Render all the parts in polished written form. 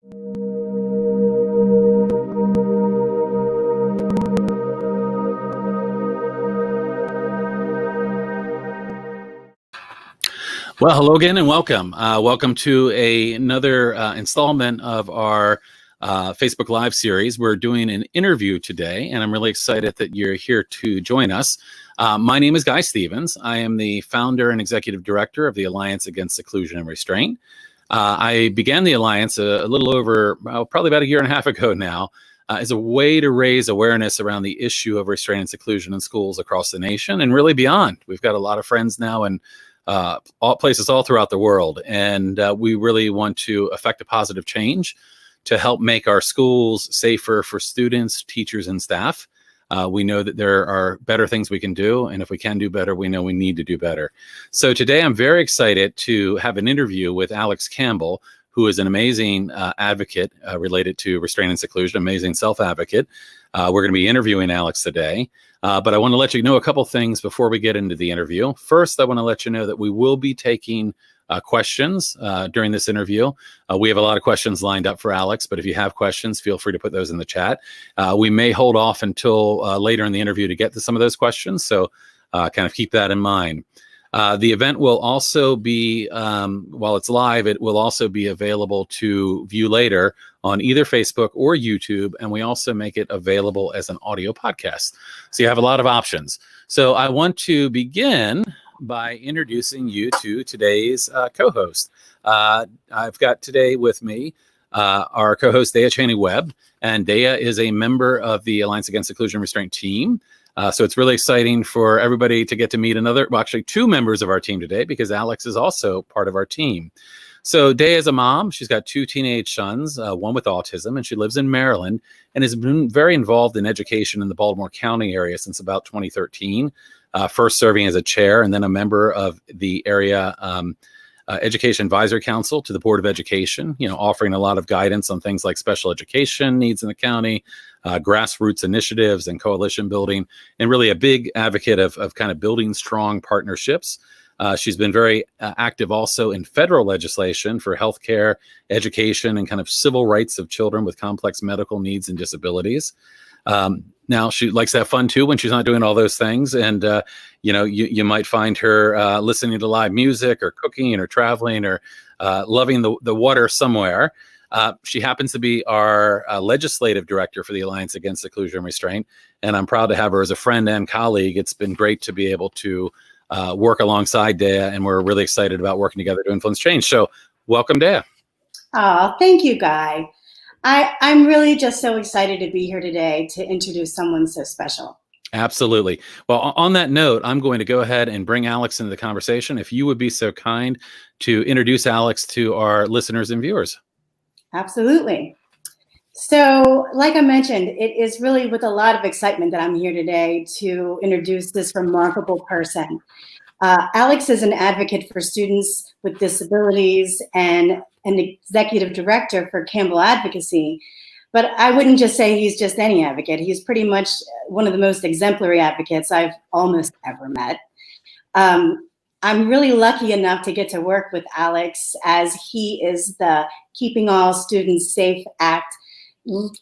Well, hello again and welcome. Welcome to another installment of our Facebook Live series. We're doing an interview today, and I'm really excited that you're here to join us. My name is Guy Stevens. I am the founder and executive director of the Alliance Against Seclusion and Restraint. I began the Alliance a little over, probably about a year and a half ago now, as a way to raise awareness around the issue of restraint and seclusion in schools across the nation and really beyond. We've got a lot of friends now in all places all throughout the world, and we really want to affect a positive change to help make our schools safer for students, teachers, and staff. We know that there are better things we can do, and if we can do better, we know we need to do better. So today I'm very excited to have an interview with Alex Campbell, who is an amazing advocate related to restraint and seclusion, amazing self-advocate. We're going to be interviewing Alex today, but I want to let you know a couple things before we get into the interview. First, I want to let you know that we will be taking questions during this interview. We have a lot of questions lined up for Alex, but if you have questions, feel free to put those in the chat. We may hold off until later in the interview to get to some of those questions, so kind of keep that in mind. The event will also be, while it's live, it will also be available to view later on either Facebook or YouTube, and we also make it available as an audio podcast. So you have a lot of options. So I want to begin by introducing you to today's co-host. I've got today with me our co-host, Dea Cheney-Webb, and Dea is a member of the Alliance Against Seclusion and Restraint team. So it's really exciting for everybody to get to meet actually two members of our team today, because Alex is also part of our team. So Dea is a mom. She's got two teenage sons, one with autism, and she lives in Maryland and has been very involved in education in the Baltimore County area since about 2013, first serving as a chair and then a member of the area Education Advisory Council to the Board of Education, offering a lot of guidance on things like special education needs in the county, grassroots initiatives and coalition building, and really a big advocate of kind of building strong partnerships. She's been very active also in federal legislation for healthcare, education, and kind of civil rights of children with complex medical needs and disabilities. Now, she likes to have fun too when she's not doing all those things. And, you might find her listening to live music or cooking or traveling or loving the water somewhere. She happens to be our legislative director for the Alliance Against Seclusion and Restraint. And I'm proud to have her as a friend and colleague. It's been great to be able to work alongside Dea, and we're really excited about working together to influence change. So welcome, Dea. Oh, thank you, Guy. I'm really just so excited to be here today to introduce someone so special. Absolutely. Well, on that note, I'm going to go ahead and bring Alex into the conversation. If you would be so kind to introduce Alex to our listeners and viewers. Absolutely. So, like I mentioned, it is really with a lot of excitement that I'm here today to introduce this remarkable person. Alex is an advocate for students with disabilities and an executive director for Campbell Advocacy. But I wouldn't just say he's just any advocate. He's pretty much one of the most exemplary advocates I've almost ever met. I'm really lucky enough to get to work with Alex, as he is the Keeping All Students Safe Act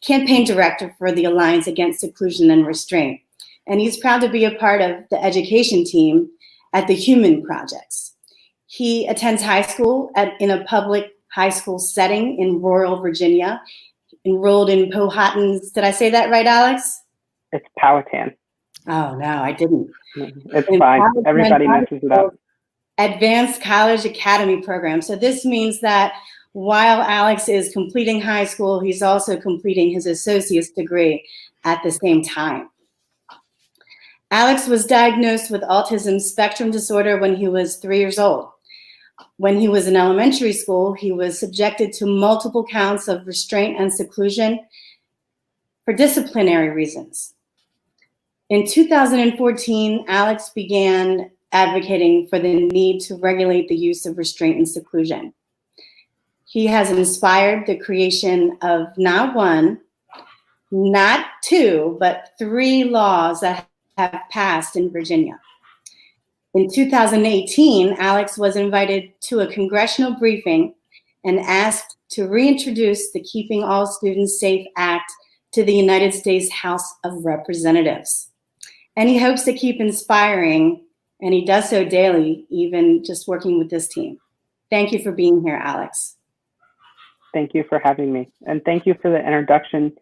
campaign director for the Alliance Against Seclusion and Restraint. And he's proud to be a part of the education team at the Human Projects. He attends high school in a public high school setting in rural Virginia, enrolled in Powhatan's. Did I say that right, Alex? It's Powhatan. Oh, no, I didn't. It's fine. Everybody messes it up. Advanced College Academy program. So this means that while Alex is completing high school, he's also completing his associate's degree at the same time. Alex was diagnosed with autism spectrum disorder when he was 3 years old. When he was in elementary school, he was subjected to multiple counts of restraint and seclusion for disciplinary reasons. In 2014, Alex began advocating for the need to regulate the use of restraint and seclusion. He has inspired the creation of not one, not two, but 3 laws that have passed in Virginia. In 2018, Alex was invited to a congressional briefing and asked to reintroduce the Keeping All Students Safe Act to the United States House of Representatives. And he hopes to keep inspiring, and he does so daily, even just working with this team. Thank you for being here, Alex. Thank you for having me. And thank you for the introduction,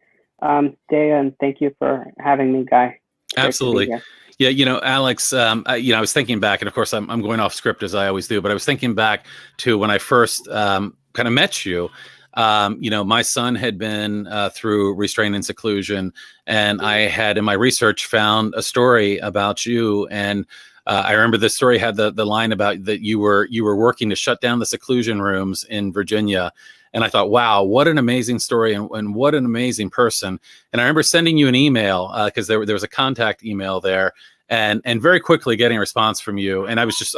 Dea, and thank you for having me, Guy. Absolutely. Yeah, Alex, I was thinking back, and of course I'm going off script as I always do, but I was thinking back to when I first kind of met you. My son had been through restraint and seclusion, and I had in my research found a story about you. And I remember the story had the line about that you were working to shut down the seclusion rooms in Virginia. And I thought, wow, what an amazing story, and what an amazing person. And I remember sending you an email because there was a contact email there, and very quickly getting a response from you. And I was just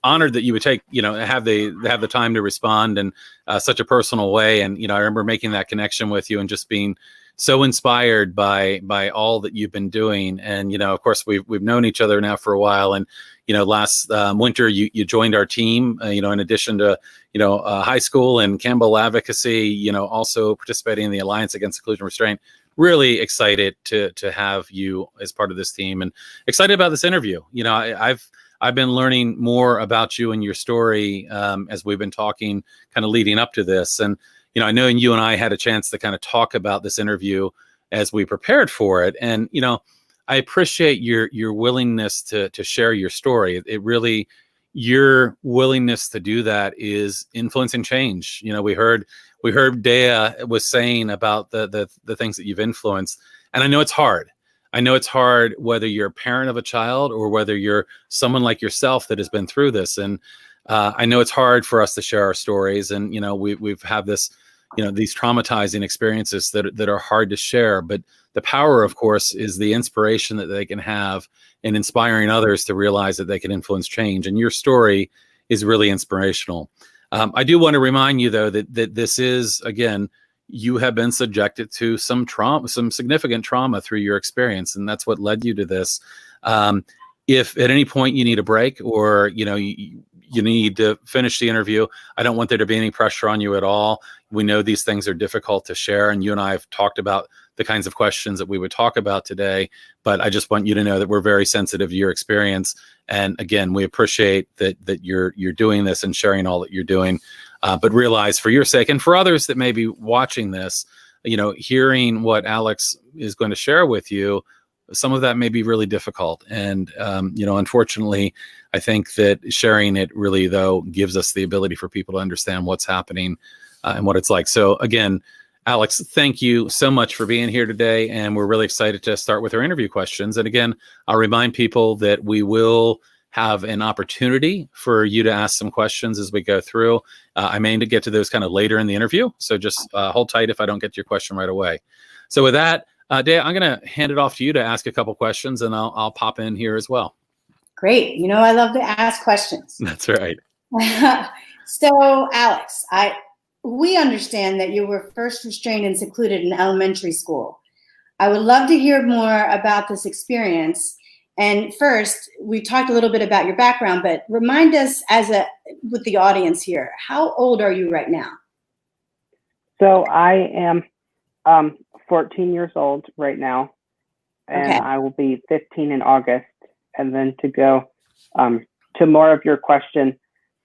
honored that you would have the time to respond in such a personal way. And I remember making that connection with you and just being so inspired by all that you've been doing. And of course we've known each other now for a while. And last winter you joined our team. In addition to high school and Campbell Advocacy, also participating in the Alliance Against Seclusion and Restraint. Really excited to have you as part of this team, and excited about this interview. I've been learning more about you and your story as we've been talking, kind of leading up to this. And I know you and I had a chance to kind of talk about this interview as we prepared for it. And I appreciate your willingness to share your story. It really, your willingness to do that is influencing change. We heard Dea was saying about the things that you've influenced, and I know it's hard. I know it's hard whether you're a parent of a child or whether you're someone like yourself that has been through this. And I know it's hard for us to share our stories. And, we've had this, these traumatizing experiences that are hard to share. But the power, of course, is the inspiration that they can have in inspiring others to realize that they can influence change. And your story is really inspirational. I do want to remind you, though, that this is, again, you have been subjected to some trauma, some significant trauma through your experience, and that's what led you to this. If at any point you need a break, or you need to finish the interview, I don't want there to be any pressure on you at all. We know these things are difficult to share, and you and I have talked about the kinds of questions that we would talk about today, but I just want you to know that we're very sensitive to your experience. And again, we appreciate that you're doing this and sharing all that you're doing. But realize, for your sake and for others that may be watching this, hearing what Alex is going to share with you, some of that may be really difficult. And, unfortunately, I think that sharing it really, though, gives us the ability for people to understand what's happening and what it's like. So again, Alex, thank you so much for being here today. And we're really excited to start with our interview questions. And again, I'll remind people that we will have an opportunity for you to ask some questions as we go through. I may get to those kind of later in the interview, so just hold tight if I don't get to your question right away. So with that, Dea, I'm going to hand it off to you to ask a couple questions, and I'll pop in here as well. Great. I love to ask questions. That's right. So, Alex, we understand that you were first restrained and secluded in elementary school. I would love to hear more about this experience. And first, we talked a little bit about your background, but remind us with the audience here, how old are you right now? So I am 14 years old right now, and okay. I will be 15 in August. And then to go to more of your question,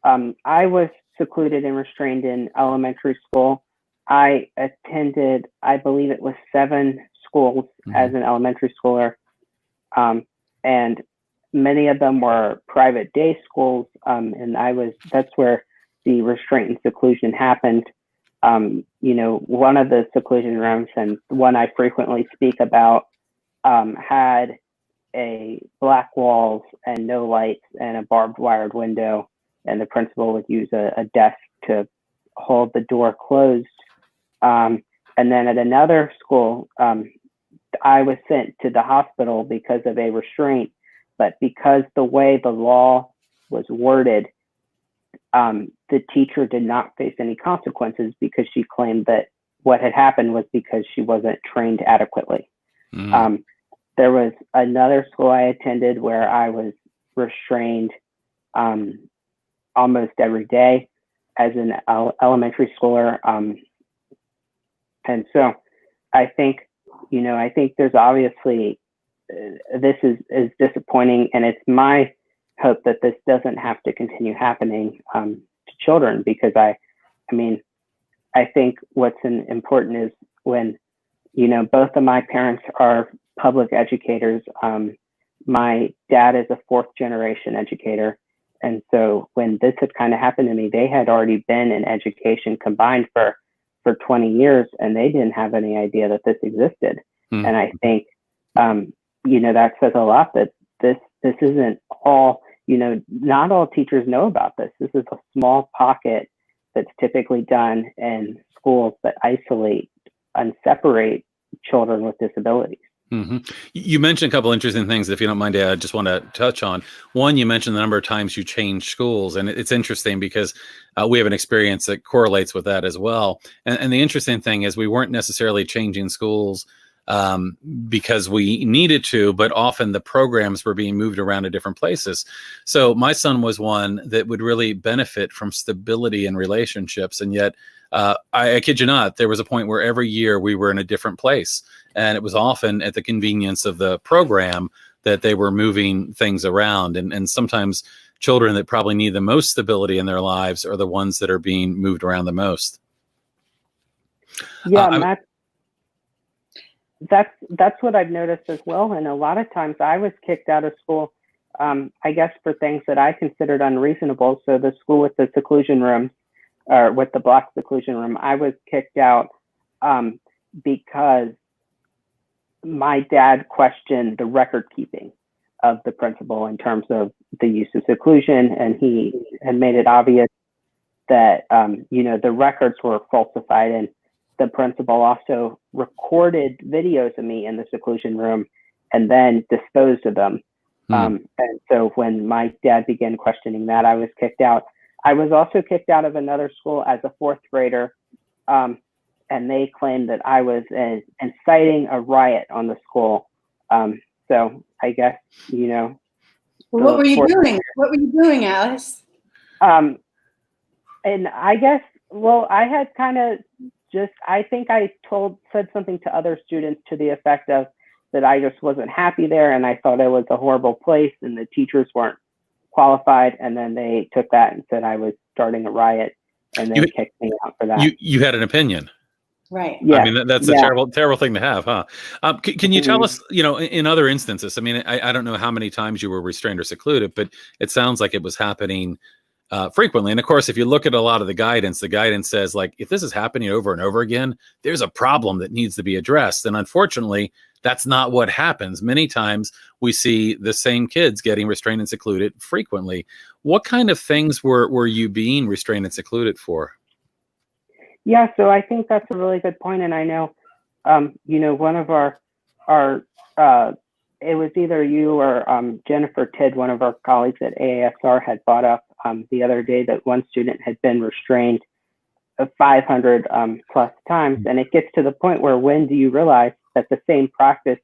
I was secluded and restrained in elementary school. I attended, I believe it was 7 schools as an elementary schooler. And many of them were private day schools. And that's where the restraint and seclusion happened. One of the seclusion rooms, and one I frequently speak about, had a black walls and no lights and a barbed wired window. And the principal would use a desk to hold the door closed. And then at another school, I was sent to the hospital because of a restraint, but because the way the law was worded, the teacher did not face any consequences because she claimed that what had happened was because she wasn't trained adequately. There was another school I attended where I was restrained almost every day. as an elementary schooler. And so I think, I think there's obviously, this is disappointing, and it's my hope that this doesn't have to continue happening to children, because I think what's important is when, both of my parents are public educators. My dad is a fourth generation educator. And so when this had kind of happened to me, they had already been in education combined for 20 years, and they didn't have any idea that this existed. Mm-hmm. And I think, that says a lot, that this isn't all, not all teachers know about this. This is a small pocket that's typically done in schools that isolate and separate children with disabilities. Mm-hmm. You mentioned a couple interesting things. If you don't mind, I just want to touch on one. You mentioned the number of times you changed schools, and it's interesting because we have an experience that correlates with that as well. And the interesting thing is we weren't necessarily changing schools because we needed to, but often the programs were being moved around to different places. So my son was one that would really benefit from stability in relationships, and yet I kid you not, there was a point where every year we were in a different place. And it was often at the convenience of the program that they were moving things around. And sometimes children that probably need the most stability in their lives are the ones that are being moved around the most. Yeah, that's what I've noticed as well. And a lot of times I was kicked out of school, I guess, for things that I considered unreasonable. So the school with the seclusion room, or with the block seclusion room, I was kicked out because my dad questioned the record keeping of the principal in terms of the use of seclusion, and he had made it obvious that the records were falsified, and the principal also recorded videos of me in the seclusion room and then disposed of them. And so when my dad began questioning that, I was kicked out. I was also kicked out of another school as a fourth grader, and they claimed that I was inciting a riot on the school. So I guess, Well, what were you doing? What were you doing, Alice? And I guess, well, I had kind of I think I said something to other students to the effect of that I just wasn't happy there, and I thought it was a horrible place, and the teachers weren't qualified, and then they took that and said I was starting a riot, and then kicked me out for that. You had an opinion. Right. Yeah. I mean, that's a terrible thing to have, huh? Can you tell us, in other instances, I mean, I don't know how many times you were restrained or secluded, but it sounds like it was happening frequently. And of course, if you look at a lot of the guidance says, like, if this is happening over and over again, there's a problem that needs to be addressed. And unfortunately, that's not what happens. Many times we see the same kids getting restrained and secluded frequently. What kind of things were you being restrained and secluded for? Yeah, so I think that's a really good point. And I know, one of our it was either you or Jennifer Tidd, one of our colleagues at AASR, had brought up the other day that one student had been restrained 500 plus times. And it gets to the point where when do you realize that the same practice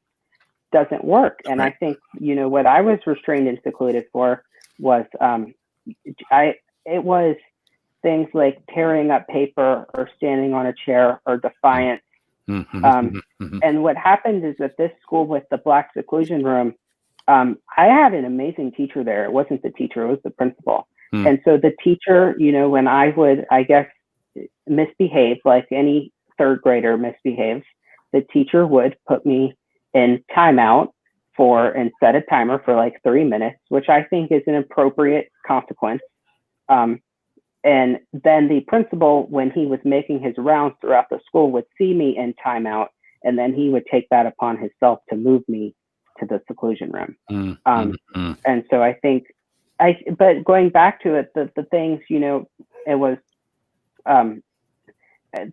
doesn't work? And I think, what I was restrained and secluded for was, it was things like tearing up paper or standing on a chair or defiance. And what happened is that this school with the black seclusion room, I had an amazing teacher there. It wasn't the teacher, it was the principal. And so the teacher, when I would, I guess, misbehave like any third grader misbehaves, the teacher would put me in timeout and set a timer for like 3 minutes, which I think is an appropriate consequence. And then the principal, when he was making his rounds throughout the school, would see me in timeout, and then he would take that upon himself to move me to the seclusion room. And so I think, but going back to it, the things, it was,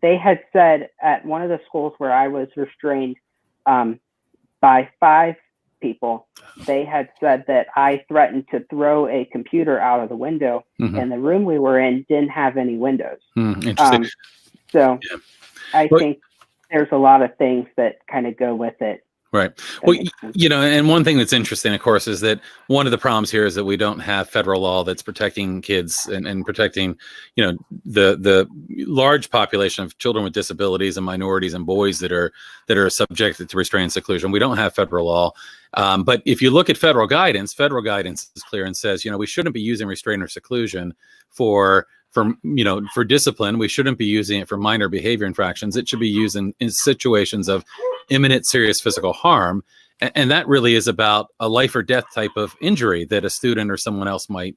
they had said at one of the schools where I was restrained by 5 people, they had said that I threatened to throw a computer out of the window, and the room we were in didn't have any windows. Interesting. I think there's a lot of things that kind of go with it. Right. Well, and one thing that's interesting, of course, is that one of the problems here is that we don't have federal law that's protecting kids and protecting, the large population of children with disabilities and minorities and boys that are subjected to restraint and seclusion. We don't have federal law. But if you look at federal guidance is clear and says, we shouldn't be using restraint or seclusion for discipline. We shouldn't be using it for minor behavior infractions. It should be used in situations of imminent serious physical harm. And that really is about a life or death type of injury that a student or someone else might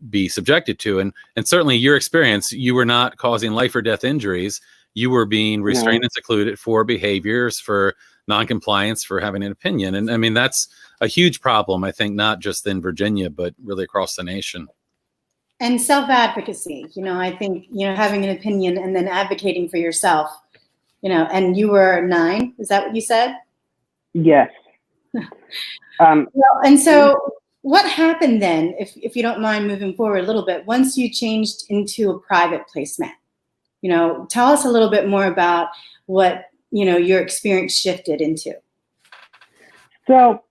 be subjected to. And certainly your experience, you were not causing life or death injuries. You were being restrained and secluded for behaviors, for noncompliance, for having an opinion. And I mean, that's a huge problem, I think, not just in Virginia, but really across the nation. And self-advocacy, I think, having an opinion and then advocating for yourself, and you were 9, is that what you said? Yes. Well, and so what happened then, if you don't mind moving forward a little bit, once you changed into a private placement? Tell us a little bit more about what, your experience shifted into. So,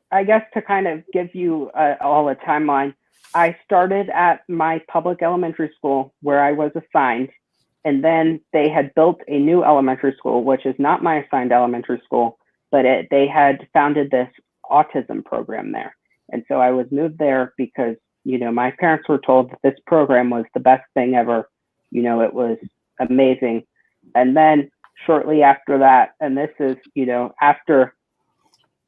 I guess to kind of give you all a timeline, I started at my public elementary school where I was assigned, and then they had built a new elementary school, which is not my assigned elementary school, but they had founded this autism program there. And so I was moved there because, my parents were told that this program was the best thing ever. It was amazing. And then shortly after that, and this is,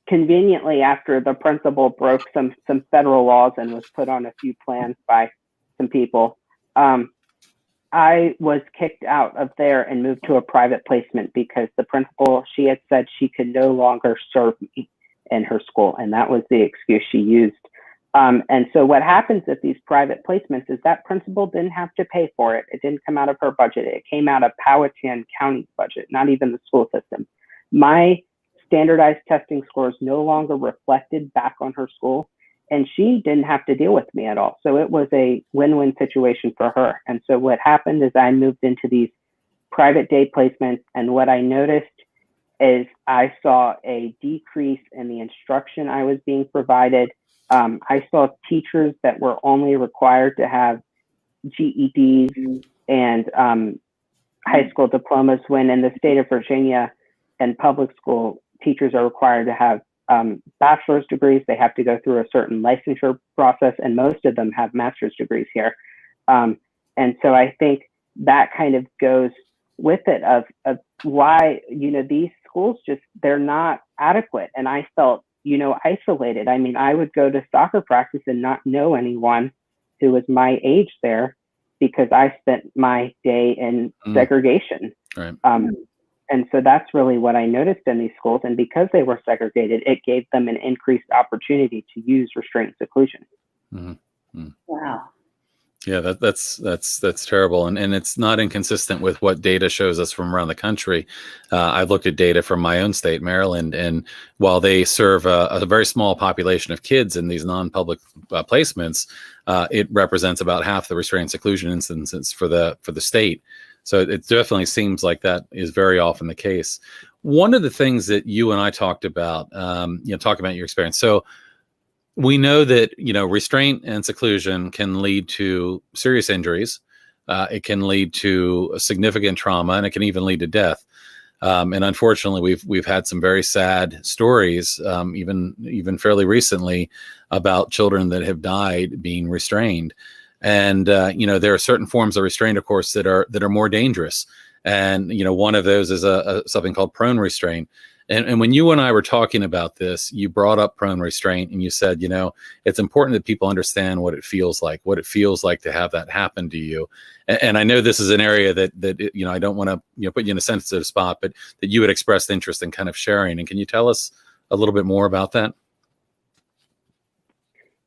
conveniently after the principal broke some federal laws and was put on a few plans by some people, I was kicked out of there and moved to a private placement because the principal, she had said she could no longer serve me in her school, and that was the excuse she used. And so what happens at these private placements is that principal didn't have to pay for it. It didn't come out of her budget. It came out of Powhatan County's budget, not even the school system. My standardized testing scores no longer reflected back on her school, and she didn't have to deal with me at all. So it was a win-win situation for her. And so what happened is I moved into these private day placements, and what I noticed is I saw a decrease in the instruction I was being provided. I saw teachers that were only required to have GEDs and high school diplomas, when in the state of Virginia and public school, teachers are required to have bachelor's degrees. They have to go through a certain licensure process, and most of them have master's degrees here. And so I think that kind of goes with it of why, these schools they're not adequate. And I felt, isolated. I mean, I would go to soccer practice and not know anyone who was my age there because I spent my day in segregation. Right. And so that's really what I noticed in these schools. And because they were segregated, it gave them an increased opportunity to use restraint and seclusion. Mm-hmm. Wow. Yeah, that's terrible. And it's not inconsistent with what data shows us from around the country. I've looked at data from my own state, Maryland, and while they serve a very small population of kids in these non-public placements, it represents about half the restraint and seclusion instances for the state. So it definitely seems like that is very often the case. One of the things that you and I talked about, talking about your experience. So we know that, restraint and seclusion can lead to serious injuries. It can lead to significant trauma, and it can even lead to death. And unfortunately, we've had some very sad stories, even fairly recently, about children that have died being restrained. And there are certain forms of restraint, of course, that are more dangerous. And one of those is something called prone restraint. And when you and I were talking about this, you brought up prone restraint, and you said, it's important that people understand what it feels like to have that happen to you. And I know this is an area that I don't want to put you in a sensitive spot, but that you had expressed interest in kind of sharing. And can you tell us a little bit more about that?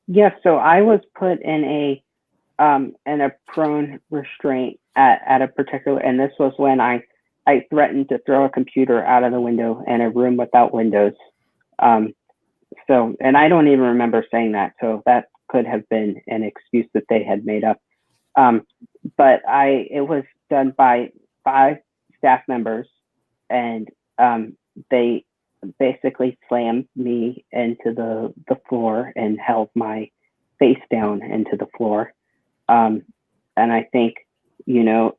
Yes. So I was put in a prone restraint at a particular, and this was when I threatened to throw a computer out of the window in a room without windows. And I don't even remember saying that. So that could have been an excuse that they had made up. But it was done by 5 staff members, and they basically slammed me into the floor and held my face down into the floor. And I think,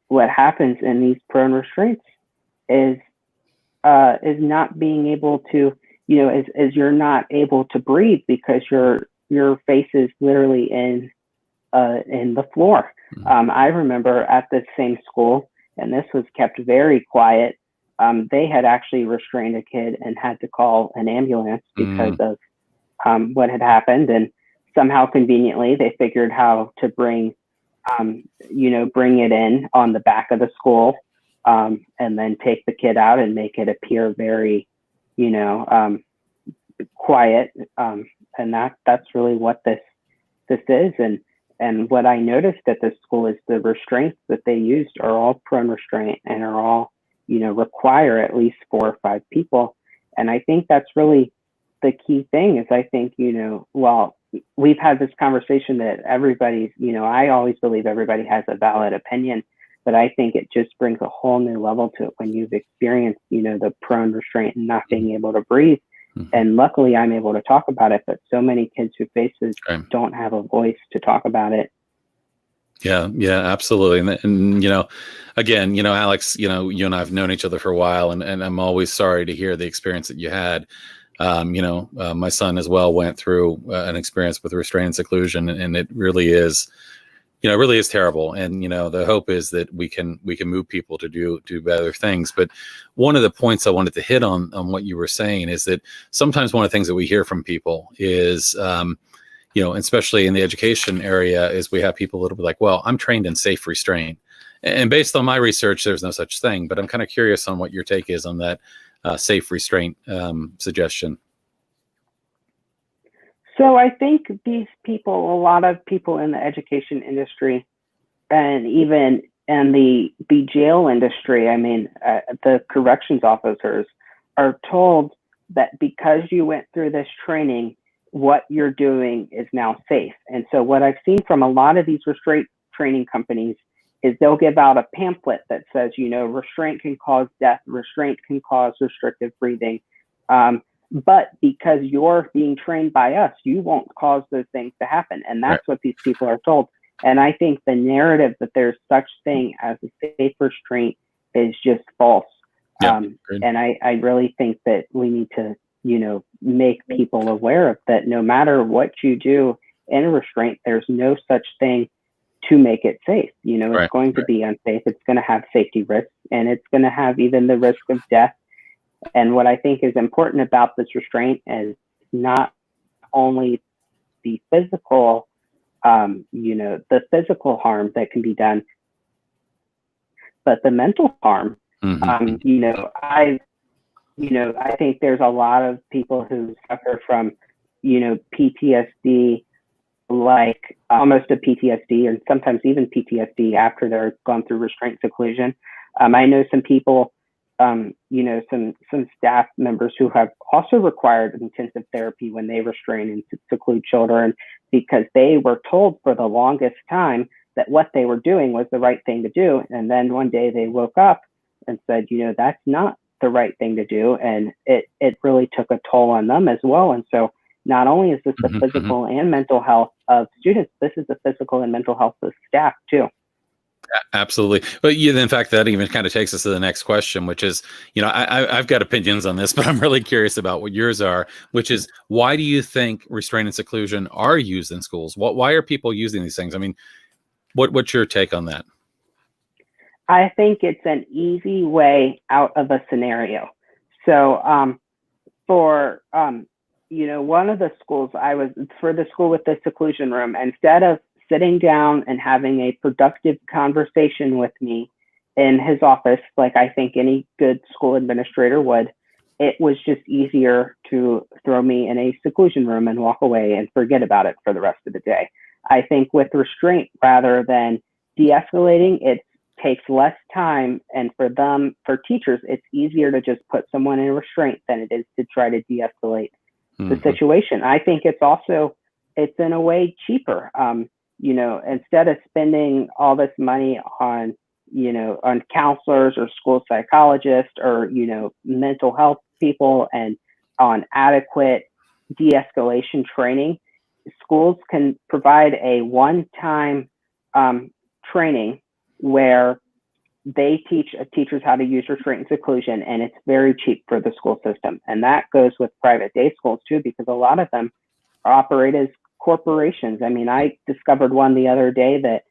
what happens in these prone restraints is not being able to, is you're not able to breathe because your face is literally in the floor. I remember at the same school, and this was kept very quiet. They had actually restrained a kid and had to call an ambulance because of what had happened. And somehow conveniently, they figured how to bring it in on the back of the school, and then take the kid out and make it appear very, quiet. And that's really what this is. And what I noticed at this school is the restraints that they used are all prone restraint and are all, require at least 4 or 5 people. And I think that's really the key thing is I think, well, we've had this conversation that everybody's, I always believe everybody has a valid opinion, but I think it just brings a whole new level to it when you've experienced, the prone restraint and not being able to breathe. And luckily I'm able to talk about it, but so many kids who face this don't have a voice to talk about it. Yeah, absolutely. And again, Alex, you and I have known each other for a while, and I'm always sorry to hear the experience that you had. My son as well went through an experience with restraint and seclusion, and it really is, really is terrible. And, the hope is that we can move people to do better things. But one of the points I wanted to hit on what you were saying is that sometimes one of the things that we hear from people is, especially in the education area, is we have people a little bit like, well, I'm trained in safe restraint. And based on my research, there's no such thing. But I'm kind of curious on what your take is on that safe restraint suggestion. So I think a lot of people in the education industry and even in the jail industry, the corrections officers are told that because you went through this training, what you're doing is now safe. And so what I've seen from a lot of these restraint training companies is they'll give out a pamphlet that says, restraint can cause death, restraint can cause restrictive breathing. But because you're being trained by us, you won't cause those things to happen. And that's what these people are told. And I think the narrative that there's such thing as a safe restraint is just false. And I really think that we need to, make people aware of that no matter what you do in a restraint, there's no such thing to make it safe. It's going to be unsafe. It's going to have safety risks, and it's going to have even the risk of death. And what I think is important about this restraint is not only the physical, the physical harm that can be done, but the mental harm. I think there's a lot of people who suffer from, PTSD, like almost a PTSD, and sometimes even PTSD after they're gone through restraint seclusion. I know some people, some staff members who have also required intensive therapy when they restrain and seclude children because they were told for the longest time that what they were doing was the right thing to do. And then one day they woke up and said, that's not the right thing to do. And it really took a toll on them as well. And so not only is this the physical and mental health of students, this is the physical and mental health of staff too. Absolutely. But in fact, that even kind of takes us to the next question, which is, I've got opinions on this, but I'm really curious about what yours are, which is, why do you think restraint and seclusion are used in schools? Why are people using these things? What's your take on that? I think it's an easy way out of a scenario. So one of the schools for the school with the seclusion room, instead of sitting down and having a productive conversation with me in his office, like I think any good school administrator would, it was just easier to throw me in a seclusion room and walk away and forget about it for the rest of the day. I think with restraint, rather than de-escalating, it takes less time. And for teachers, it's easier to just put someone in restraint than it is to try to de-escalate the situation. I think it's in a way cheaper. Instead of spending all this money on, on counselors or school psychologists or, mental health people, and on adequate de-escalation training. Schools can provide a one-time training where they teach teachers how to use restraint and seclusion, and it's very cheap for the school system. And that goes with private day schools too, because a lot of them operate as corporations. I mean, I discovered one the other day that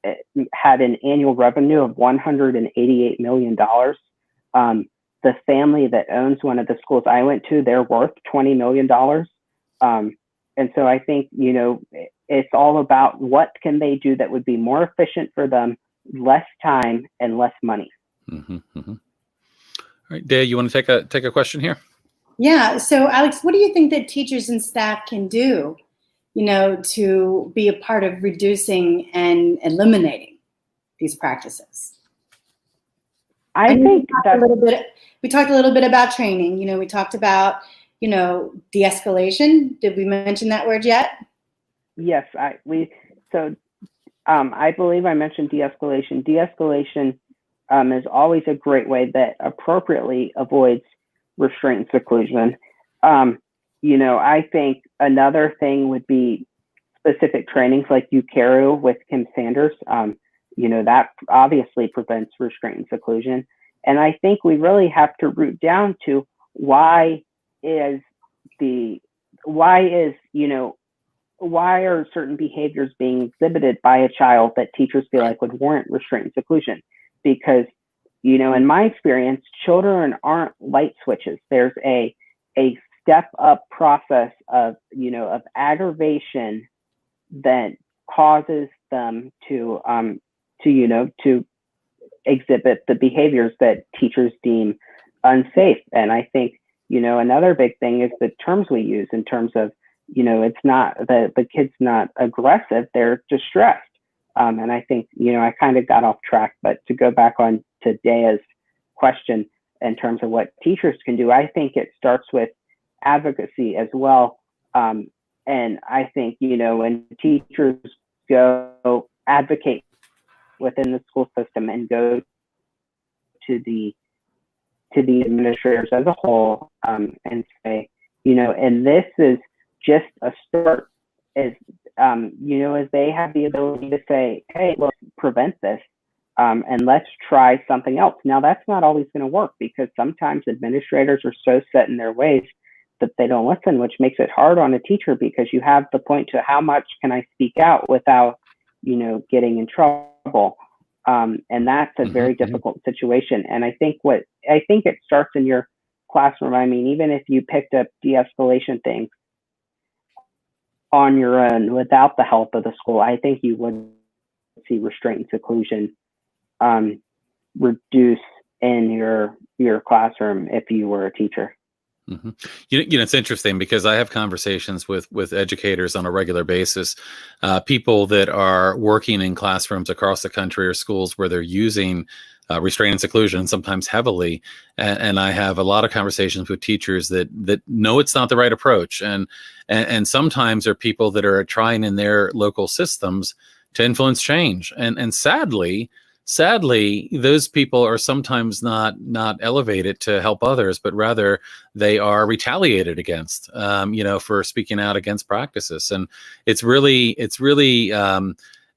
it had an annual revenue of $188 million. The family that owns one of the schools I went to, they're worth $20 million. And so I think, it's all about what can they do that would be more efficient for them, less time and less money. Mm-hmm, mm-hmm. All right, Dea, you want to take a question here? Yeah. So, Alex, what do you think that teachers and staff can do, to be a part of reducing and eliminating these practices? I think that we talked a little bit about training. We talked about, de-escalation. Did we mention that word yet? Yes, I believe I mentioned de-escalation. De-escalation is always a great way that appropriately avoids restraint and seclusion. I think another thing would be specific trainings like UCARU with Kim Sanders. That obviously prevents restraint and seclusion. And I think we really have to root down to why are certain behaviors being exhibited by a child that teachers feel like would warrant restraint and seclusion? Because, in my experience, children aren't light switches. There's a step up process of aggravation that causes them to exhibit the behaviors that teachers deem unsafe. And I think, another big thing is the terms we use in terms of, it's not the kid's not aggressive, they're distressed. And I think, I kind of got off track, but to go back on to Dea's question in terms of what teachers can do, I think it starts with advocacy as well. And I think, when teachers go advocate within the school system and go to the administrators as a whole, and say, and this is just a start, as as they have the ability to say, hey, let's prevent this, and let's try something else. Now, that's not always going to work, because sometimes administrators are so set in their ways that they don't listen, which makes it hard on a teacher, because you have the point to how much can I speak out without, getting in trouble. And that's a very difficult situation. And I think it starts in your classroom. I mean, even if you picked up de-escalation things on your own without the help of the school, I think you would see restraint and seclusion reduce in your classroom if you were a teacher. Mm-hmm. It's interesting because I have conversations with educators on a regular basis, people that are working in classrooms across the country or schools where they're using restraint and seclusion, sometimes heavily. And I have a lot of conversations with teachers that know it's not the right approach. And sometimes there are people that are trying in their local systems to influence change. And sadly, those people are sometimes not elevated to help others, but rather they are retaliated against, for speaking out against practices. And it's really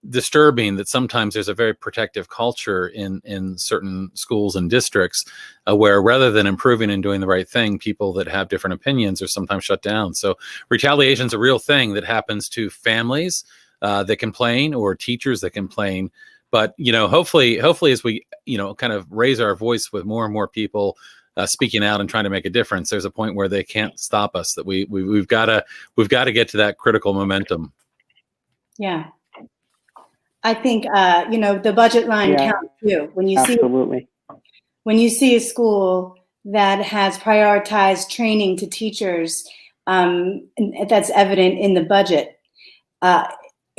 disturbing that sometimes there's a very protective culture in certain schools and districts where rather than improving and doing the right thing, people that have different opinions are sometimes shut down. So retaliation is a real thing that happens to families that complain or teachers that complain. But, hopefully as we, kind of raise our voice with more and more people speaking out and trying to make a difference, there's a point where they can't stop us, that we've got to get to that critical momentum. Yeah. I think, the budget line counts too. When you see a school that has prioritized training to teachers, that's evident in the budget.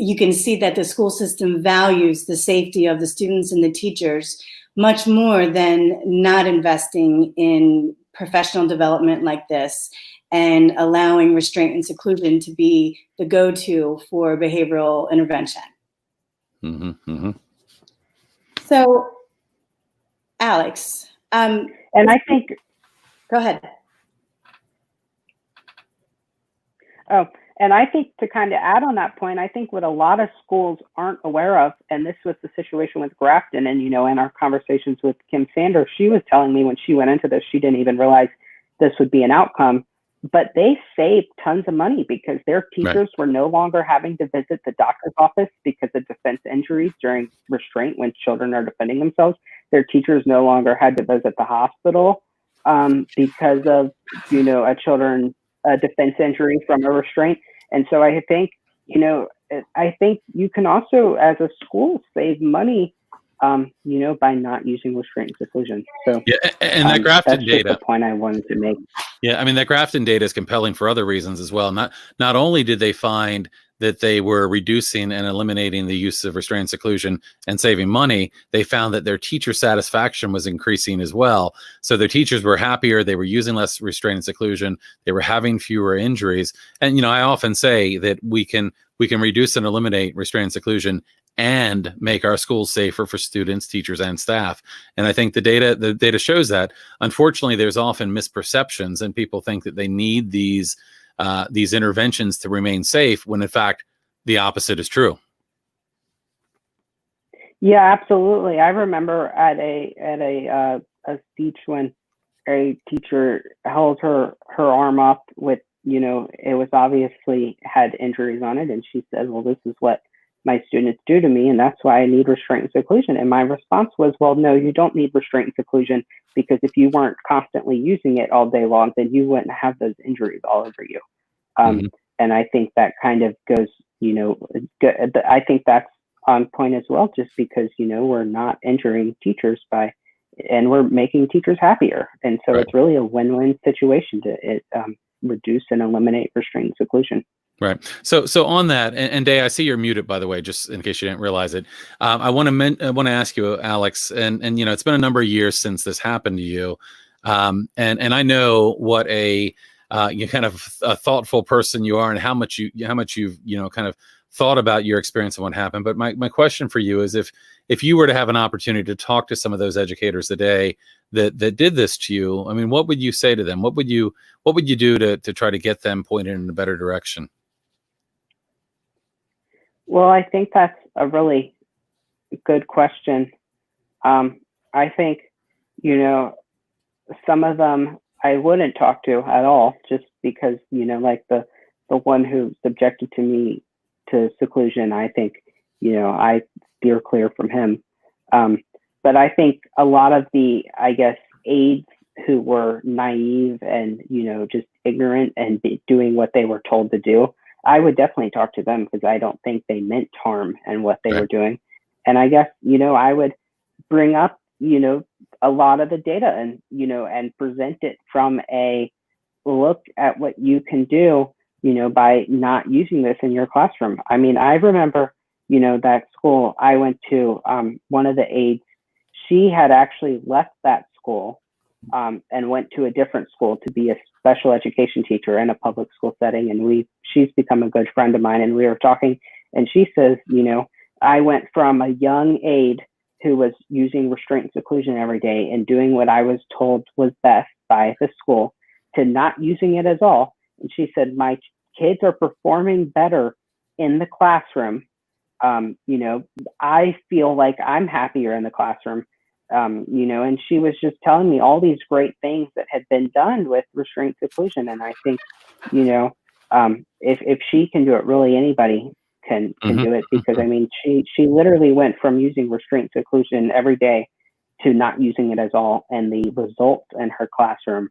You can see that the school system values the safety of the students and the teachers much more than not investing in professional development like this and allowing restraint and seclusion to be the go-to for behavioral intervention. Mm-hmm, mm-hmm. So, Alex, And I think, go ahead. oh, and I think to kind of add on that point, I think what a lot of schools aren't aware of, and this was the situation with Grafton, and in our conversations with Kim Sanders, she was telling me when she went into this, she didn't even realize this would be an outcome, but they saved tons of money because their teachers were no longer having to visit the doctor's office because of defense injuries during restraint when children are defending themselves. Their teachers no longer had to visit the hospital because of, a defense injury from a restraint. And so I think, I think you can also, as a school, save money, by not using restraint and seclusion. So yeah, and that Grafton that's data. Just the point I wanted to make. Yeah, I mean that Grafton data is compelling for other reasons as well. Not only did they find that they were reducing and eliminating the use of restraint and seclusion and saving money, they found that their teacher satisfaction was increasing as well. So their teachers were happier, they were using less restraint and seclusion, they were having fewer injuries. And I often say that we can reduce and eliminate restraint and seclusion and make our schools safer for students, teachers, and staff. And I think the data shows that. Unfortunately, there's often misperceptions, and people think that they need these interventions to remain safe, when in fact the opposite is true. Yeah, absolutely. I remember at a speech when a teacher held her arm up with, it was obviously had injuries on it, and she said, "Well, this is what my students do to me, and that's why I need restraint and seclusion." And my response was, "Well, no, you don't need restraint and seclusion, because if you weren't constantly using it all day long, then you wouldn't have those injuries all over you." And I think that kind of goes, I think that's on point as well, just because, we're not injuring teachers and we're making teachers happier. And so It's really a win-win situation to reduce and eliminate restraint and seclusion. Right. So on that, and Day, I see you're muted, by the way, just in case you didn't realize it. I want to ask you, Alex, and it's been a number of years since this happened to you, and I know what you kind of a thoughtful person you are, and how much you've kind of thought about your experience and what happened. But my question for you is, if you were to have an opportunity to talk to some of those educators today that did this to you, I mean, what would you say to them? What would you do to try to get them pointed in a better direction? Well, I think that's a really good question. I think, some of them I wouldn't talk to at all, just because, like the one who subjected to me to seclusion, I think, I steer clear from him. But I think a lot of the, I guess, aides who were naive and, just ignorant and doing what they were told to do, I would definitely talk to them, because I don't think they meant harm in what they were doing. And I guess, I would bring up, a lot of the data and, and present it from a look at what you can do, by not using this in your classroom. I mean, I remember, that school I went to, one of the aides, she had actually left that school and went to a different school to be a special education teacher in a public school setting. And she's become a good friend of mine, and we were talking, and she says, I went from a young aide who was using restraint and seclusion every day and doing what I was told was best by the school, to not using it at all. And she said, my kids are performing better in the classroom. I feel like I'm happier in the classroom. And she was just telling me all these great things that had been done with restraint seclusion. And I think, if she can do it, really anybody can do it, because I mean, she literally went from using restraint seclusion every day to not using it at all. And the results in her classroom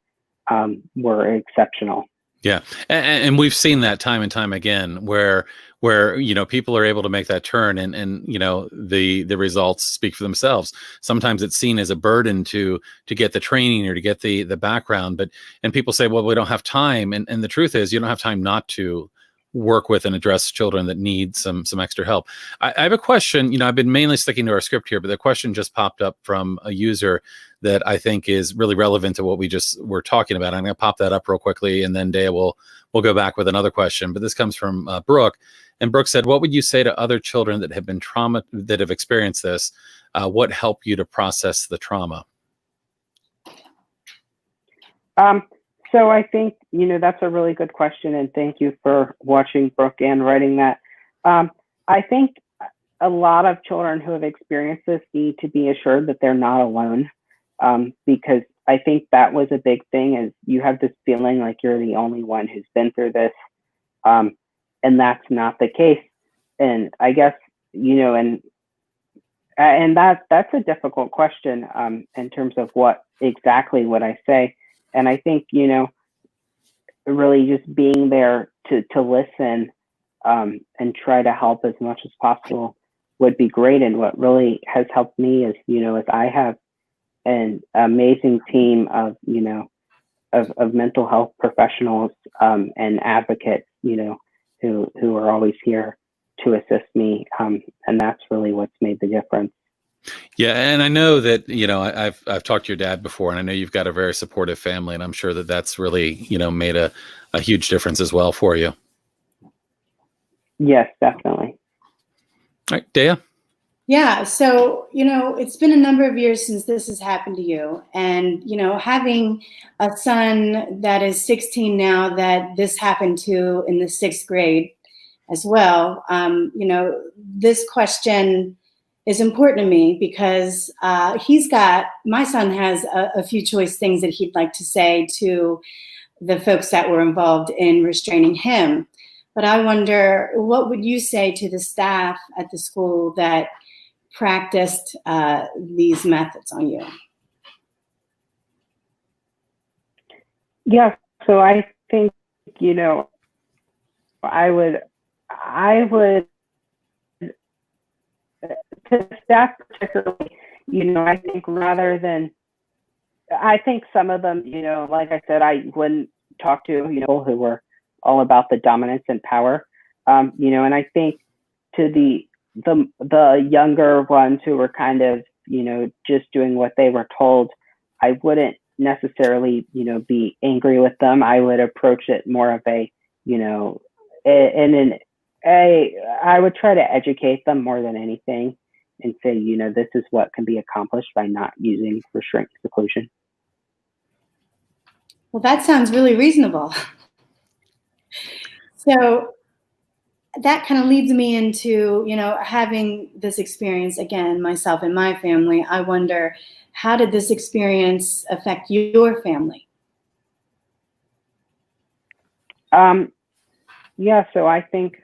were exceptional. Yeah. And we've seen that time and time again, where people are able to make that turn, and the results speak for themselves. Sometimes it's seen as a burden to get the training or to get the background, and people say, well, we don't have time. And the truth is, you don't have time not to work with and address children that need some extra help. I have a question. You know, I've been mainly sticking to our script here, but the question just popped up from a user that I think is really relevant to what we just were talking about. I'm going to pop that up real quickly, and then Dea will go back with another question. But this comes from Brooke, and Brooke said, "What would you say to other children that have been that have experienced this? What helped you to process the trauma?" So I think, you know, that's a really good question, and thank you for watching, Brooke, and writing that. I think a lot of children who have experienced this need to be assured that they're not alone, because I think that was a big thing, is you have this feeling like you're the only one who's been through this, and that's not the case. And I guess, you know, and that's a difficult question in terms of what exactly would I say. And I think, you know, really just being there to listen and try to help as much as possible would be great. And what really has helped me is, you know, is I have an amazing team of, you know, of mental health professionals and advocates, you know, who are always here to assist me. And that's really what's made the difference. Yeah, and I know that, you know, I've talked to your dad before, and I know you've got a very supportive family, and I'm sure that that's really, you know, made a huge difference as well for you. Yes, definitely. All right, Dea? Yeah, so, you know, it's been a number of years since this has happened to you. And, you know, having a son that is 16 now that this happened to in the 6th grade as well, you know, this question is important to me because my son has a few choice things that he'd like to say to the folks that were involved in restraining him. But I wonder, what would you say to the staff at the school that practiced these methods on you? Yeah, so I think, you know, I would to staff particularly, you know, I think I think some of them, you know, like I said, I wouldn't talk to, you know, who were all about the dominance and power, you know, and I think to the younger ones who were kind of, you know, just doing what they were told, I wouldn't necessarily, you know, be angry with them. I would approach it more of a, you know, I would try to educate them more than anything and say, you know, this is what can be accomplished by not using restraint seclusion. Well, that sounds really reasonable. So that kind of leads me into, you know, having this experience again, myself and my family. I wonder, how did this experience affect your family? Yeah, so I think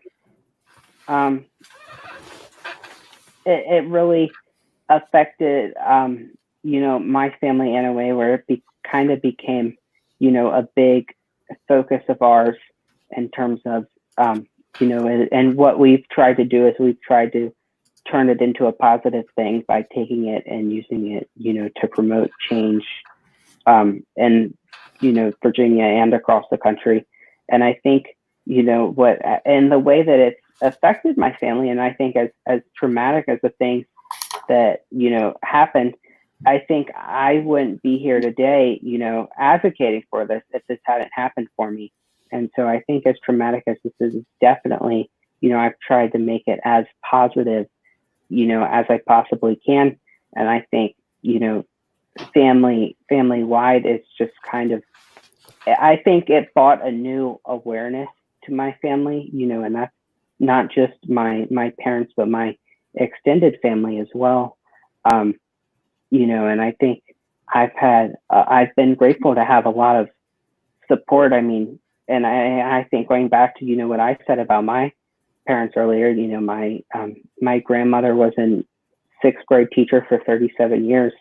it really affected, you know, my family in a way where it kind of became, you know, a big focus of ours in terms of, you know, and what we've tried to do is we've tried to turn it into a positive thing by taking it and using it, you know, to promote change in, you know, Virginia and across the country. And I think, you know, and the way that it's affected my family, and I think as traumatic as the things that, you know, happened, I think I wouldn't be here today, you know, advocating for this if this hadn't happened for me. And so I think as traumatic as this is, definitely, you know, I've tried to make it as positive, you know, as I possibly can. And I think, you know, family-wide, it's just kind of, I think it brought a new awareness to my family, you know, and that's not just my parents, but my extended family as well. You know, and I think I've been grateful to have a lot of support. I mean, and I think going back to, you know, what I said about my parents earlier, you know, my grandmother was a 6th grade teacher for 37 years.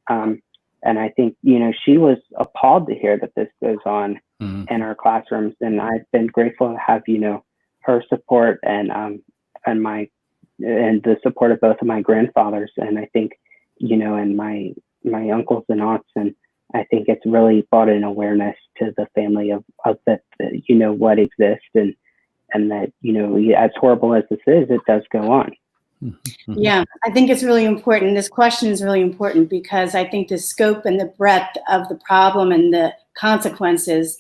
And I think, you know, she was appalled to hear that this goes on in our classrooms. And I've been grateful to have, you know, her support and the support of both of my grandfathers. And I think, you know, and my uncles and aunts. And I think it's really brought an awareness to the family of that, you know, what exists. And and that, you know, as horrible as this is, it does go on. Yeah, I think it's really important. This question is really important because I think the scope and the breadth of the problem and the consequences,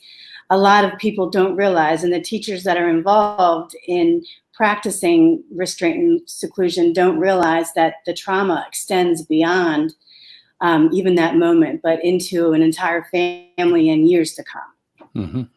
a lot of people don't realize, and the teachers that are involved in practicing restraint and seclusion don't realize that the trauma extends beyond even that moment, but into an entire family and years to come.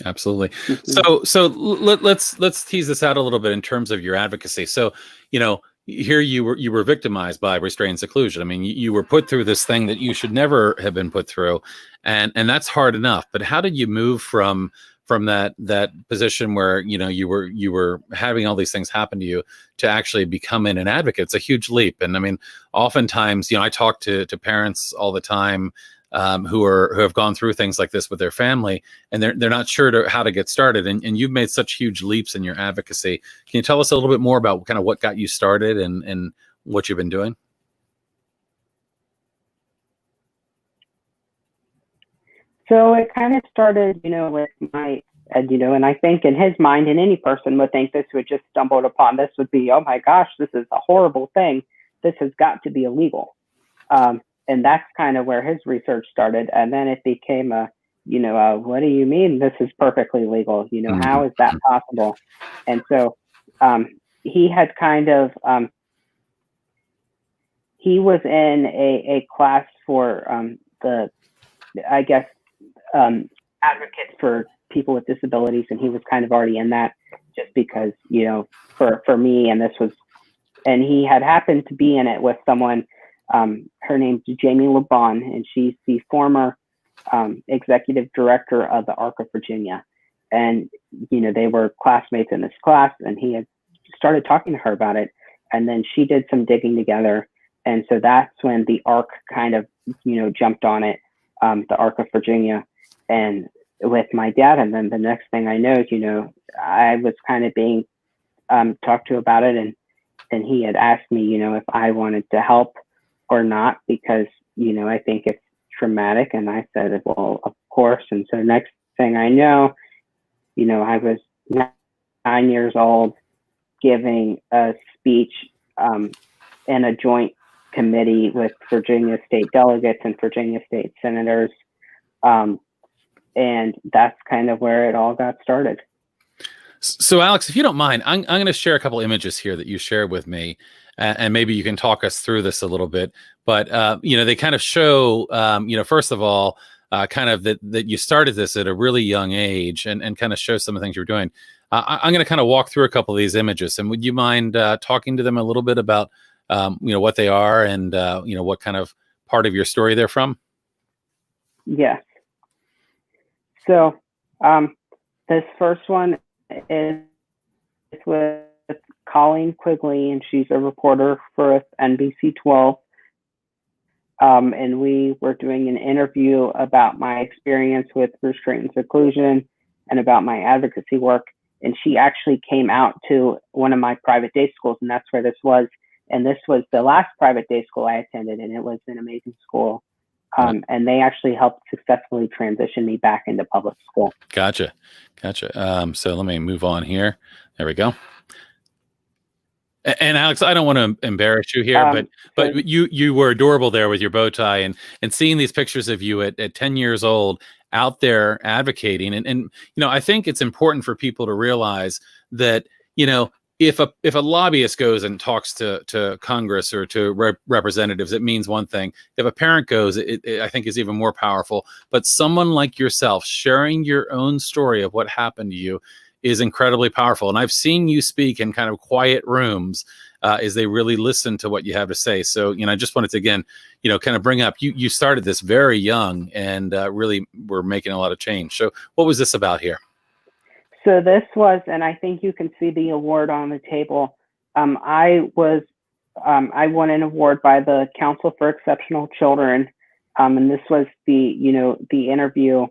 Absolutely. So let's tease this out a little bit in terms of your advocacy. So, you know, here you were victimized by restraint and seclusion. I mean, you were put through this thing that you should never have been put through, and that's hard enough. But how did you move from that position where, you know, you were having all these things happen to you to actually becoming an advocate? It's a huge leap. And I mean, oftentimes, you know, I talk to parents all the time who have gone through things like this with their family, and they're not sure how to get started. And you've made such huge leaps in your advocacy. Can you tell us a little bit more about kind of what got you started and what you've been doing? So it kind of started, you know, with my, you know, and I think in his mind, and any person would think this would just stumbled upon, this would be, oh my gosh, this is a horrible thing. This has got to be illegal. And that's kind of where his research started. And then it became what do you mean this is perfectly legal? You know, how is that possible? And so he had kind of, he was in a class for advocates for people with disabilities. And he was kind of already in that just because, you know, for me, and he had happened to be in it with someone. Her name's Jamie LeBon, and she's the former executive director of the ARC of Virginia. And, you know, they were classmates in this class, and he had started talking to her about it. And then she did some digging together. And so that's when the ARC kind of, you know, jumped on it, the ARC of Virginia, and with my dad. And then the next thing I know, you know, I was kind of being talked to about it. And he had asked me, you know, if I wanted to help or not, because, you know, I think it's traumatic. And I said, well, of course. And so next thing I know, you know, I was 9 years old giving a speech in a joint committee with Virginia state delegates and Virginia state senators. And that's kind of where it all got started. So Alex, if you don't mind, I'm going to share a couple images here that you shared with me, and maybe you can talk us through this a little bit. But you know, they kind of show, you know, first of all, kind of that you started this at a really young age, and kind of show some of the things you're doing. I'm going to kind of walk through a couple of these images, and would you mind talking to them a little bit about, you know, what they are and you know, what kind of part of your story they're from? Yes. So this first one is with Colleen Quigley, and she's a reporter for NBC 12. And we were doing an interview about my experience with restraint and seclusion and about my advocacy work. And she actually came out to one of my private day schools, and that's where this was. And this was the last private day school I attended, and it was an amazing school. And they actually helped successfully transition me back into public school. Gotcha. So let me move on here. There we go. And Alex, I don't want to embarrass you here, but you were adorable there with your bow tie, and seeing these pictures of you at 10 years old out there advocating. And you know, I think it's important for people to realize that, you know, if a lobbyist goes and talks to Congress or to representatives, it means one thing. If a parent goes, it I think is even more powerful. But someone like yourself sharing your own story of what happened to you is incredibly powerful. And I've seen you speak in kind of quiet rooms as they really listen to what you have to say. So, you know, I just wanted to, again, you know, kind of bring up, you started this very young and really were making a lot of change. So what was this about here? So this was, and I think you can see the award on the table. I won an award by the Council for Exceptional Children. And this was the interview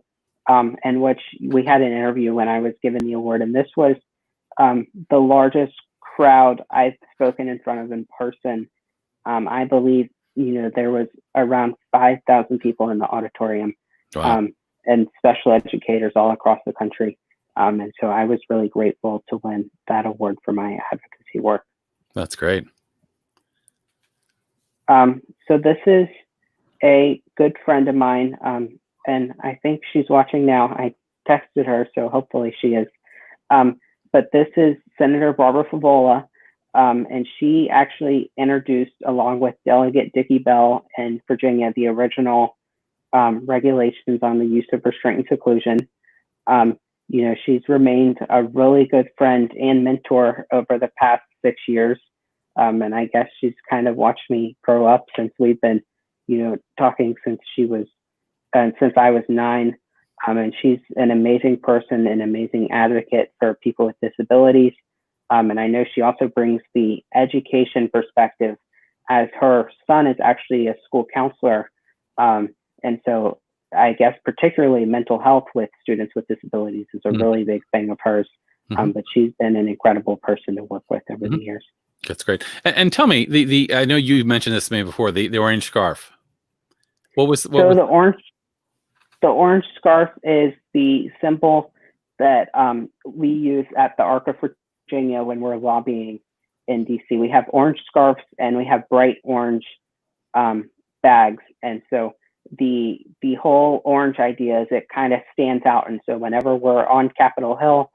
in which we had an interview when I was given the award. And this was the largest crowd I've spoken in front of in person. I believe, you know, there was around 5,000 people in the auditorium. Wow. And special educators all across the country. And so I was really grateful to win that award for my advocacy work. That's great. So this is a good friend of mine, and I think she's watching now. I texted her, so hopefully she is. But this is Senator Barbara Favola, and she actually introduced, along with Delegate Dickie Bell in Virginia, the original regulations on the use of restraint and seclusion. You know, she's remained a really good friend and mentor over the past 6 years. And I guess she's kind of watched me grow up since we've been, you know, talking since since I was 9. And she's an amazing person, an amazing advocate for people with disabilities. And I know she also brings the education perspective, as her son is actually a school counselor. And so I guess particularly mental health with students with disabilities is a really big thing of hers. But she's been an incredible person to work with over the years. That's great. And tell me, I know you mentioned this to me before, the orange scarf. The orange scarf is the symbol that we use at the ARC of Virginia when we're lobbying in DC. We have orange scarves and we have bright orange bags. And so the whole orange idea is it kind of stands out. And so whenever we're on Capitol Hill,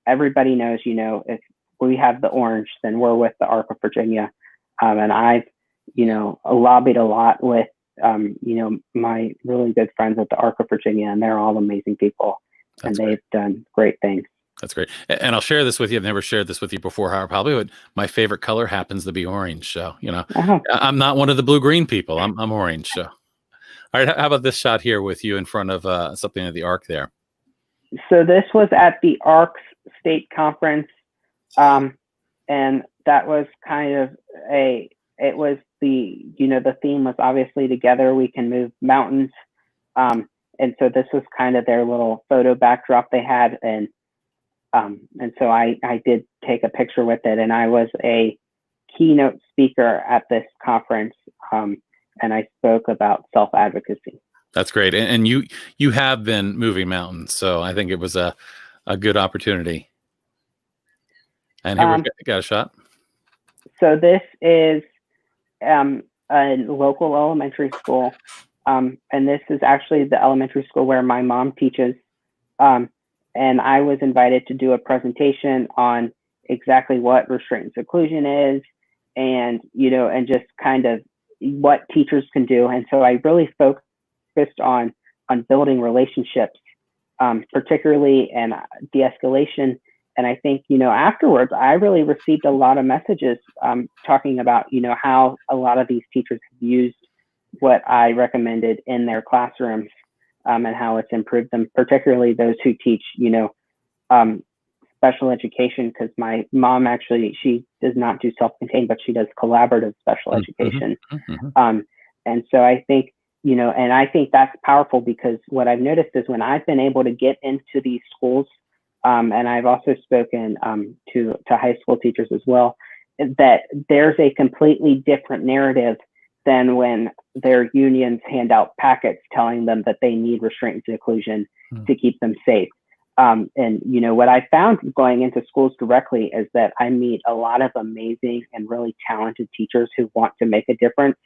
everybody knows, you know, if we have the orange, then we're with the ARC of Virginia. And I've, you know, lobbied a lot with, you know, my really good friends at the ARC of Virginia, and they're all amazing people. And they've done great things. That's great. And I'll share this with you. I've never shared this with you before, Howard, probably, but my favorite color happens to be orange. So, you know, I'm not one of the blue-green people. I'm orange. So, all right. How about this shot here with you in front of something at the ARC there? So this was at the ARC's state conference. And that was kind of it was the, you know, the theme was obviously together we can move mountains. And so this was kind of their little photo backdrop they had. And so I did take a picture with it, and I was a keynote speaker at this conference. And I spoke about self-advocacy. That's great. And you have been moving mountains. So I think it was a good opportunity. And here we got a shot. So this is a local elementary school. And this is actually the elementary school where my mom teaches. And I was invited to do a presentation on exactly what restraint and seclusion is, and, you know, and just kind of what teachers can do. And so I really focused on building relationships, particularly in de-escalation. And I think, you know, afterwards, I really received a lot of messages talking about, you know, how a lot of these teachers have used what I recommended in their classrooms, and how it's improved them, particularly those who teach, you know, special education, because my mom actually, she does not do self-contained, but she does collaborative special education. And so I think, you know, and I think that's powerful, because what I've noticed is when I've been able to get into these schools, and I've also spoken to high school teachers as well, that there's a completely different narrative than when their unions hand out packets telling them that they need restraint and seclusion to keep them safe. And, you know, what I found going into schools directly is that I meet a lot of amazing and really talented teachers who want to make a difference,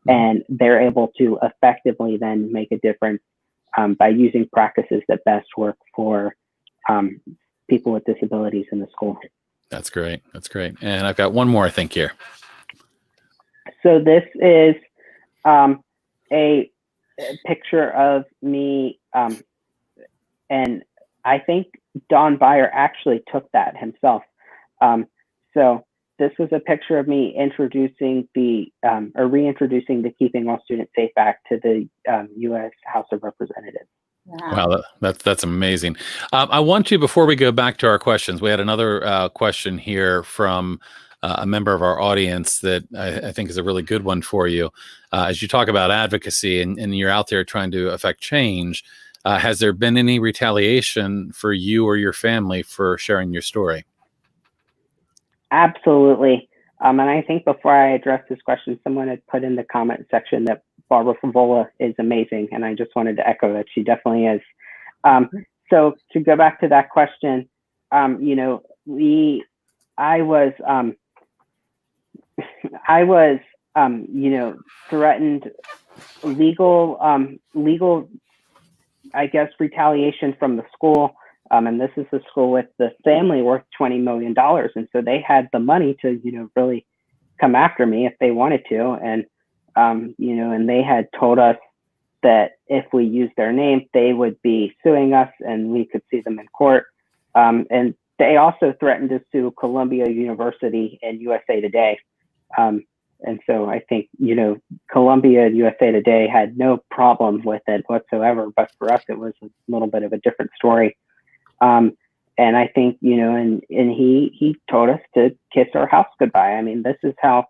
and they're able to effectively then make a difference by using practices that best work for people with disabilities in the school. That's great. That's great. And I've got one more, I think, here. So this is a picture of me, and I think Don Beyer actually took that himself. So this was a picture of me introducing or reintroducing the Keeping All Students Safe Act to the U.S. House of Representatives. Wow, that's amazing. I want to, before we go back to our questions, we had another question here from a member of our audience that I think is a really good one for you. As you talk about advocacy and you're out there trying to affect change, has there been any retaliation for you or your family for sharing your story? Absolutely. And I think before I address this question, someone had put in the comment section that Barbara Favola is amazing. And I just wanted to echo that she definitely is. So to go back to that question, you know, I was, you know, threatened legal, I guess, retaliation from the school. And this is the school with the family worth $20 million. And so they had the money to, you know, really come after me if they wanted to. And, you know, and they had told us that if we used their name, they would be suing us and we could see them in court. And they also threatened to sue Columbia University and USA Today. And so I think, you know, Columbia and USA Today had no problem with it whatsoever, but for us, it was a little bit of a different story. And I think, you know, and he told us to kiss our house goodbye. I mean, this is how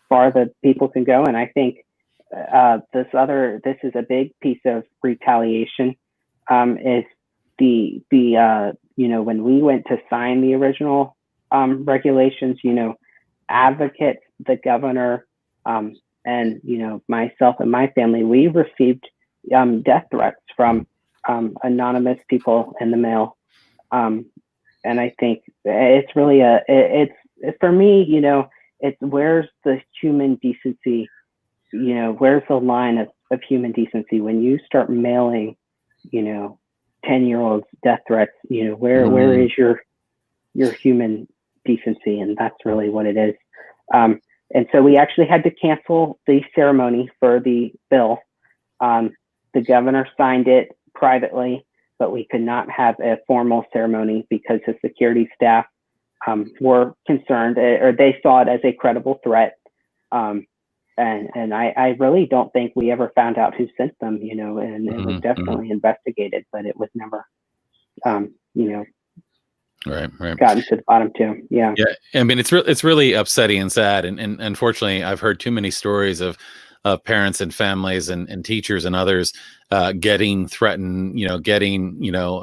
far the people can go. And I think this is a big piece of retaliation, is the you know, when we went to sign the original regulations, you know, advocates, the governor, and, you know, myself and my family, we received death threats from anonymous people in the mail. And I think it's really it's for me, you know, it's where's the human decency, you know, where's the line of human decency when you start mailing, you know, 10-year-olds death threats, you know, where is your human decency? And that's really what it is. And so we actually had to cancel the ceremony for the bill. The governor signed it privately, but we could not have a formal ceremony because the security staff were concerned, or they saw it as a credible threat. And I really don't think we ever found out who sent them, you know, and it was definitely investigated, but it was never, you know, right gotten to the bottom too. Yeah. I mean, it's really upsetting and sad, and unfortunately, I've heard too many stories of parents and families and teachers and others getting threatened, you know, getting, you know,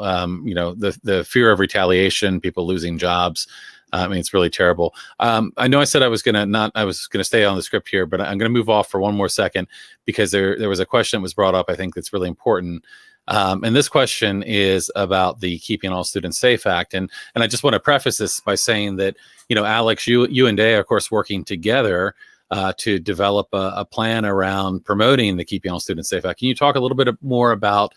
the fear of retaliation, people losing jobs. I mean, it's really terrible. I know I said I was going to stay on the script here, but I'm going to move off for one more second because there was a question that was brought up, I think that's really important. And this question is about the Keeping All Students Safe Act. And I just want to preface this by saying that, you know, Alex, you and Day are, of course, working together to develop a plan around promoting the Keeping All Students Safe Act. Can you talk a little bit more about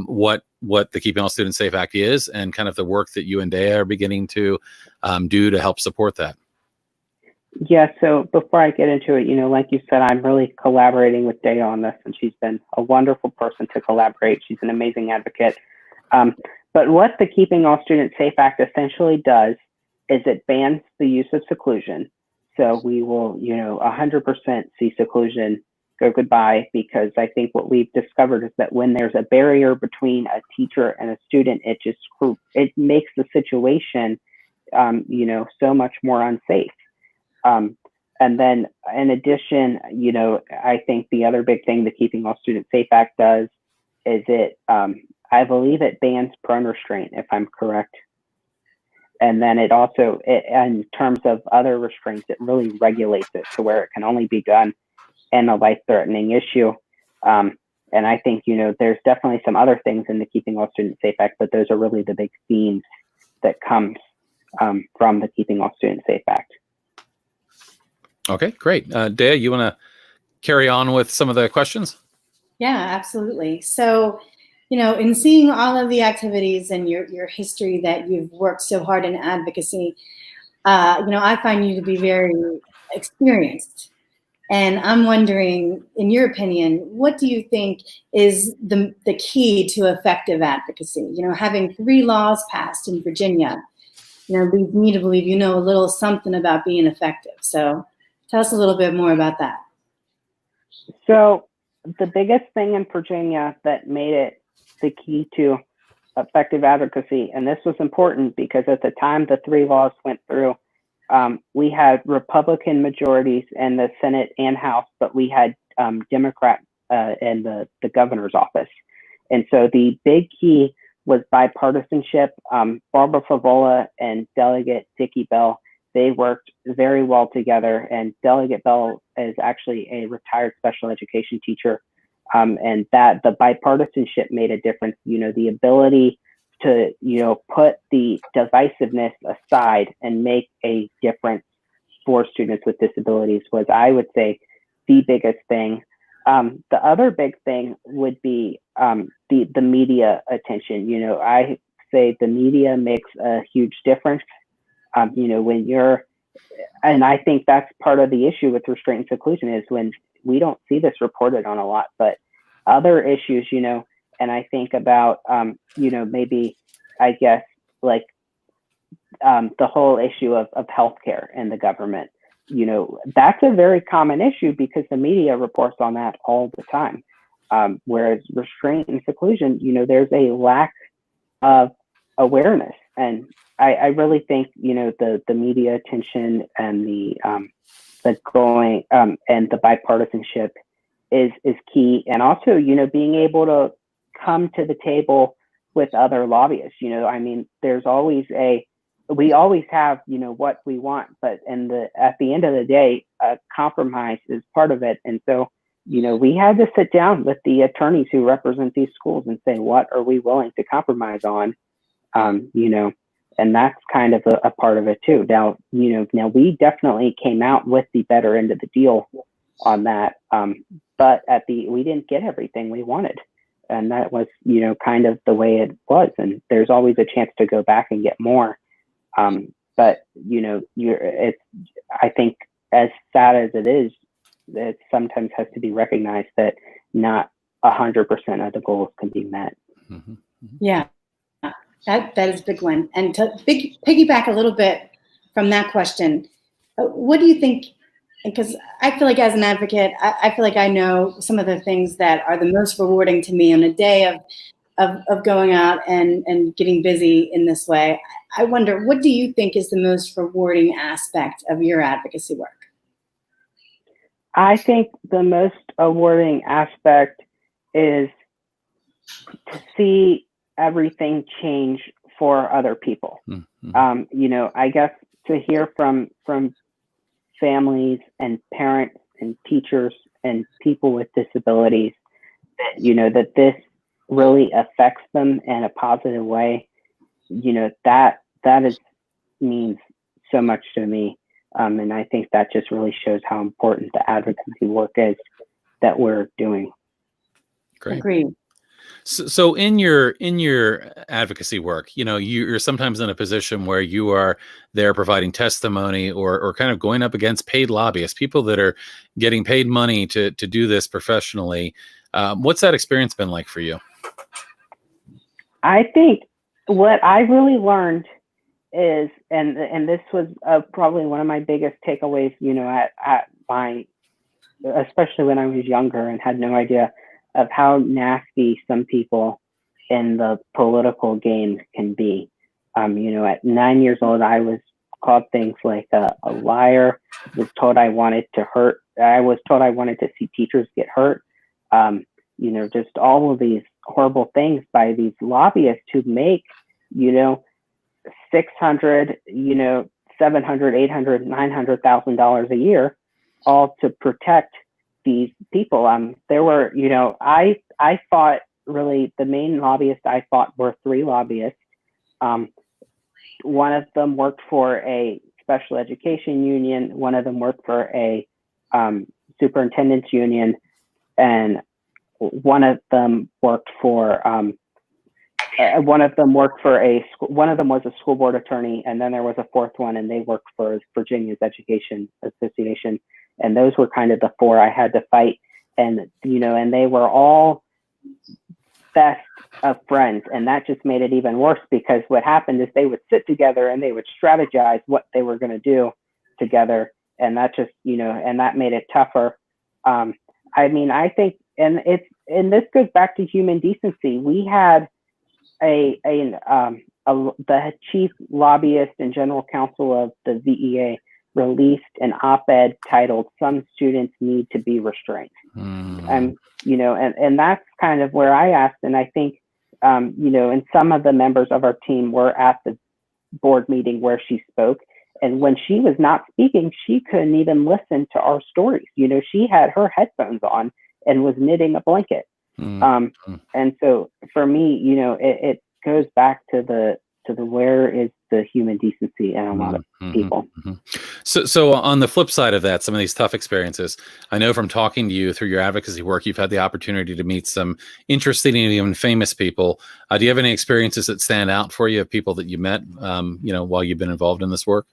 what the Keeping All Students Safe Act is and kind of the work that you and Day are beginning to do to help support that? Yeah, so before I get into it, you know, like you said, I'm really collaborating with Day on this, and she's been a wonderful person to collaborate. She's an amazing advocate. But what the Keeping All Students Safe Act essentially does is it bans the use of seclusion. So we will, you know, 100% see seclusion go goodbye, because I think what we've discovered is that when there's a barrier between a teacher and a student, it makes the situation, you know, so much more unsafe. And then in addition, you know, I think the other big thing the Keeping All Students Safe Act does is I believe it bans prone restraint, if I'm correct. And then it also, in terms of other restraints, it really regulates it to where it can only be done in a life-threatening issue. And I think, you know, there's definitely some other things in the Keeping All Students Safe Act, but those are really the big themes that comes from the Keeping All Students Safe Act. Okay, great. Dea, you want to carry on with some of the questions? Yeah, absolutely. So, you know, in seeing all of the activities and your history that you've worked so hard in advocacy, you know, I find you to be very experienced. And I'm wondering, in your opinion, what do you think is the key to effective advocacy? You know, having 3 laws passed in Virginia, you know, leads me to believe you know a little something about being effective. So tell us a little bit more about that. So the biggest thing in Virginia that made it the key to effective advocacy, and this was important because at the time the 3 laws went through, we had Republican majorities in the Senate and House, but we had Democrat in the governor's office. And so the big key was bipartisanship. Barbara Favola and Delegate Dickie Bell, they worked very well together, and Delegate Bell is actually a retired special education teacher. And that the bipartisanship made a difference. You know, the ability to, put the divisiveness aside and make a difference for students with disabilities was, I would say, the biggest thing. The other big thing would be the media attention. I say the media makes a huge difference. When you're, and I think that's part of the issue with restraint and seclusion, is when we don't see this reported on a lot, but other issues, and I think about, maybe, I guess, like the whole issue of healthcare and the government. That's a very common issue because the media reports on that all the time. Whereas restraint and seclusion, there's a lack of awareness. And I really think, the media attention and the going and the bipartisanship is key. And also, being able to come to the table with other lobbyists. There's always we always have, what we want, but at the end of the day, compromise is part of it. And so, we had to sit down with the attorneys who represent these schools and say, what are we willing to compromise on? And that's kind of a part of it too. Now we definitely came out with the better end of the deal on that. But we didn't get everything we wanted. And that was, kind of the way it was. And there's always a chance to go back and get more. But I think, as sad as it is, it sometimes has to be recognized that not 100% of the goals can be met. Mm-hmm. Yeah, that is a big one. And to piggyback a little bit from that question, what do you think? Because I feel like, as an advocate, I feel like I know some of the things that are the most rewarding to me on a day of going out and getting busy in this way. I wonder, what do you think is the most rewarding aspect of your advocacy work? I think the most rewarding aspect is to see everything change for other people. Mm-hmm. I guess to hear from families and parents and teachers and people with disabilities that, that this really affects them in a positive way, that means so much to me. And I think that just really shows how important the advocacy work is that we're doing. Great. Agreed. So in your advocacy work, you're sometimes in a position where you are there providing testimony or kind of going up against paid lobbyists, people that are getting paid money to do this professionally. What's that experience been like for you? I think what I really learned is, and this was probably one of my biggest takeaways, at my, especially when I was younger and had no idea of how nasty some people in the political game can be. At 9 years old, I was called things like a liar. Was told I wanted to see teachers get hurt. Just all of these horrible things by these lobbyists who make, $600, $700, $800, $900,000 a year, all to protect these people. There were, I thought really the main lobbyists I fought were 3 lobbyists. One of them worked for a special education union. One of them worked for a superintendent's union, and one of them worked for one of them was a school board attorney, and then there was a 4th one, and they worked for Virginia's Education Association. And those were kind of the 4 I had to fight. And, and they were all best of friends. And that just made it even worse, because what happened is they would sit together and they would strategize what they were going to do together. And that just, and that made it tougher. I think, and this goes back to human decency. We had the chief lobbyist and general counsel of the VEA released an op-ed titled "Some Students Need to Be Restrained." And that's kind of where I asked, and I think, and some of the members of our team were at the board meeting where she spoke. And when she was not speaking, she couldn't even listen to our stories. She had her headphones on and was knitting a blanket. And so for me, goes back to the where is the human decency in a lot of people. So on the flip side of that, some of these tough experiences, I know from talking to you through your advocacy work, you've had the opportunity to meet some interesting and even famous people. Do you have any experiences that stand out for you of people that you met, while you've been involved in this work?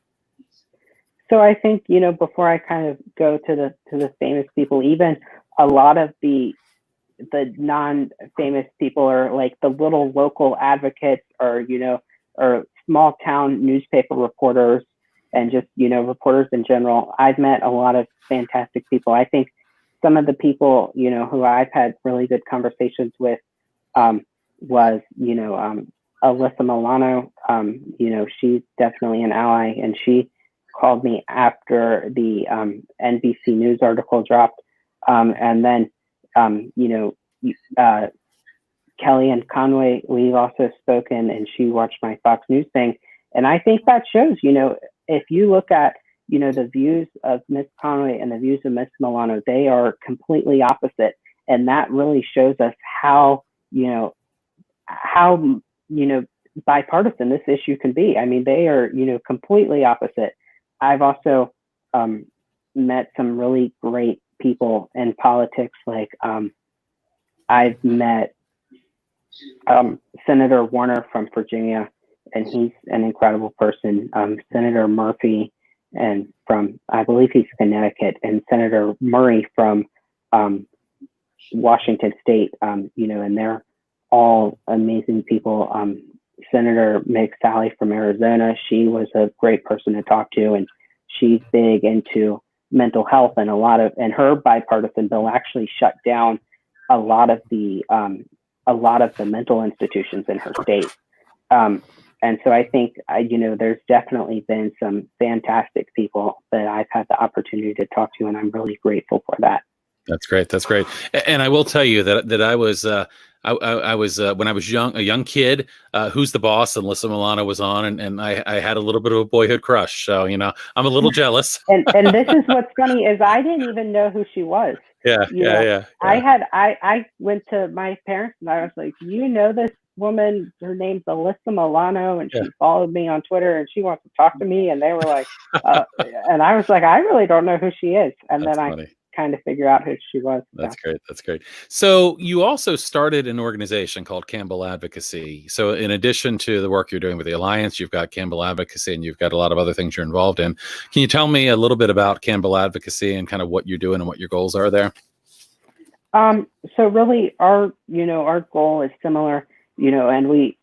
So I think, before I kind of go to the famous people, even a lot of the non-famous people are like the little local advocates or small town newspaper reporters and just, reporters in general. I've met a lot of fantastic people. I think some of the people, who I've had really good conversations with was, Alyssa Milano. She's definitely an ally, and she called me after the NBC News article dropped. And then, Kellyanne Conway, we've also spoken, and she watched my Fox News thing. And I think that shows, if you look at, the views of Miss Conway and the views of Miss Milano, they are completely opposite. And that really shows us how bipartisan this issue can be. I mean, they are, completely opposite. I've also met some really great people in politics. Like I've met Senator Warner from Virginia, and he's an incredible person. Senator Murphy, and from, I believe he's Connecticut, and Senator Murray from Washington State, and they're all amazing people. Senator Meg Sally from Arizona, she was a great person to talk to, and she's big into mental health, and and her bipartisan bill actually shut down a lot of the mental institutions in her state. And so I think, there's definitely been some fantastic people that I've had the opportunity to talk to, and I'm really grateful for that. That's great. That's great. And I will tell you that I was I was when I was a young kid, Who's the Boss, and Alyssa Milano was on, and I had a little bit of a boyhood crush. So, I'm a little jealous. And this is what's funny is I didn't even know who she was. Yeah. I went to my parents and I was like, this woman, her name's Alyssa Milano, and she followed me on Twitter and she wants to talk to me. And they were like, and I was like, I really don't know who she is. And That's then funny. I kind of figure out who she was. That's great. That's great. So you also started an organization called Campbell Advocacy. So in addition to the work you're doing with the Alliance, you've got Campbell Advocacy, and you've got a lot of other things you're involved in. Can you tell me a little bit about Campbell Advocacy and kind of what you're doing and what your goals are there? So really our goal is similar, and we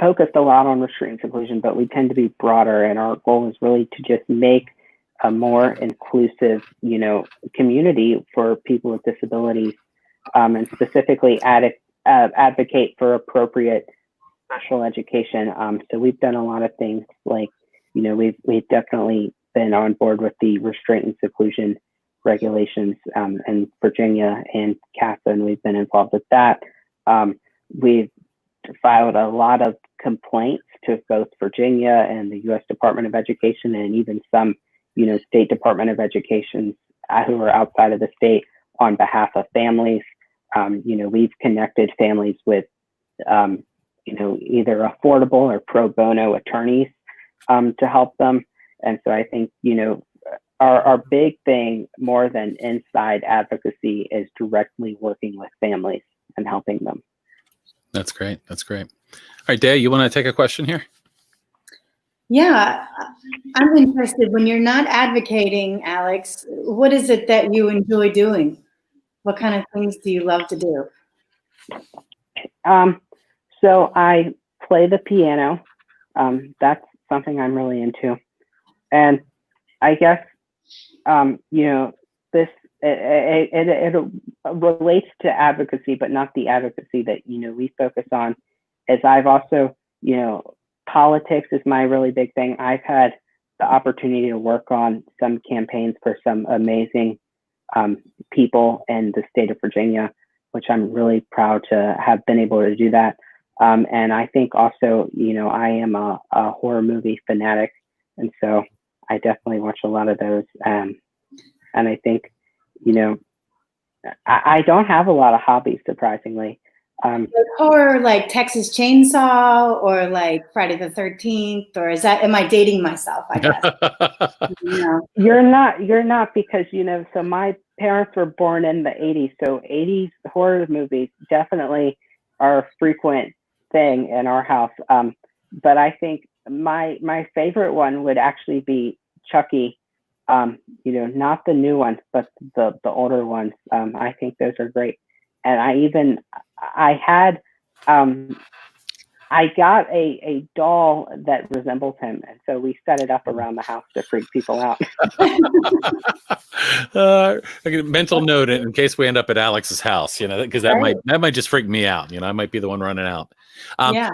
focused a lot on restraint and seclusion, but we tend to be broader, and our goal is really to just make a more inclusive, community for people with disabilities, and specifically advocate for appropriate special education. So we've done a lot of things like, we've definitely been on board with the restraint and seclusion regulations in Virginia and CASA, and we've been involved with that. We've filed a lot of complaints to both Virginia and the U.S. Department of Education, and even some State Department of Education who are outside of the state on behalf of families. We've connected families with, either affordable or pro bono attorneys to help them. And so I think, our big thing more than inside advocacy is directly working with families and helping them. That's great. That's great. All right, Day, you want to take a question here? Yeah, I'm interested. When you're not advocating, Alex, what is it that you enjoy doing? What kind of things do you love to do? So I play the piano. That's something I'm really into. And I guess, this, it relates to advocacy, but not the advocacy that, we focus on. As I've also, politics is my really big thing. I've had the opportunity to work on some campaigns for some amazing people in the state of Virginia, which I'm really proud to have been able to do that. And I think also, I am a horror movie fanatic. And so I definitely watch a lot of those. And I think, I don't have a lot of hobbies, surprisingly. Like horror, like Texas Chainsaw, or like Friday the 13th, or am I dating myself? I guess. No. You're not, because, so my parents were born in the 80s, so 80s horror movies definitely are a frequent thing in our house. But I think my favorite one would actually be Chucky. Not the new ones, but the older ones. I think those are great. And I got a doll that resembles him, and so we set it up around the house to freak people out. Mental note in case we end up at Alex's house, because that might just freak me out. I might be the one running out. Yeah.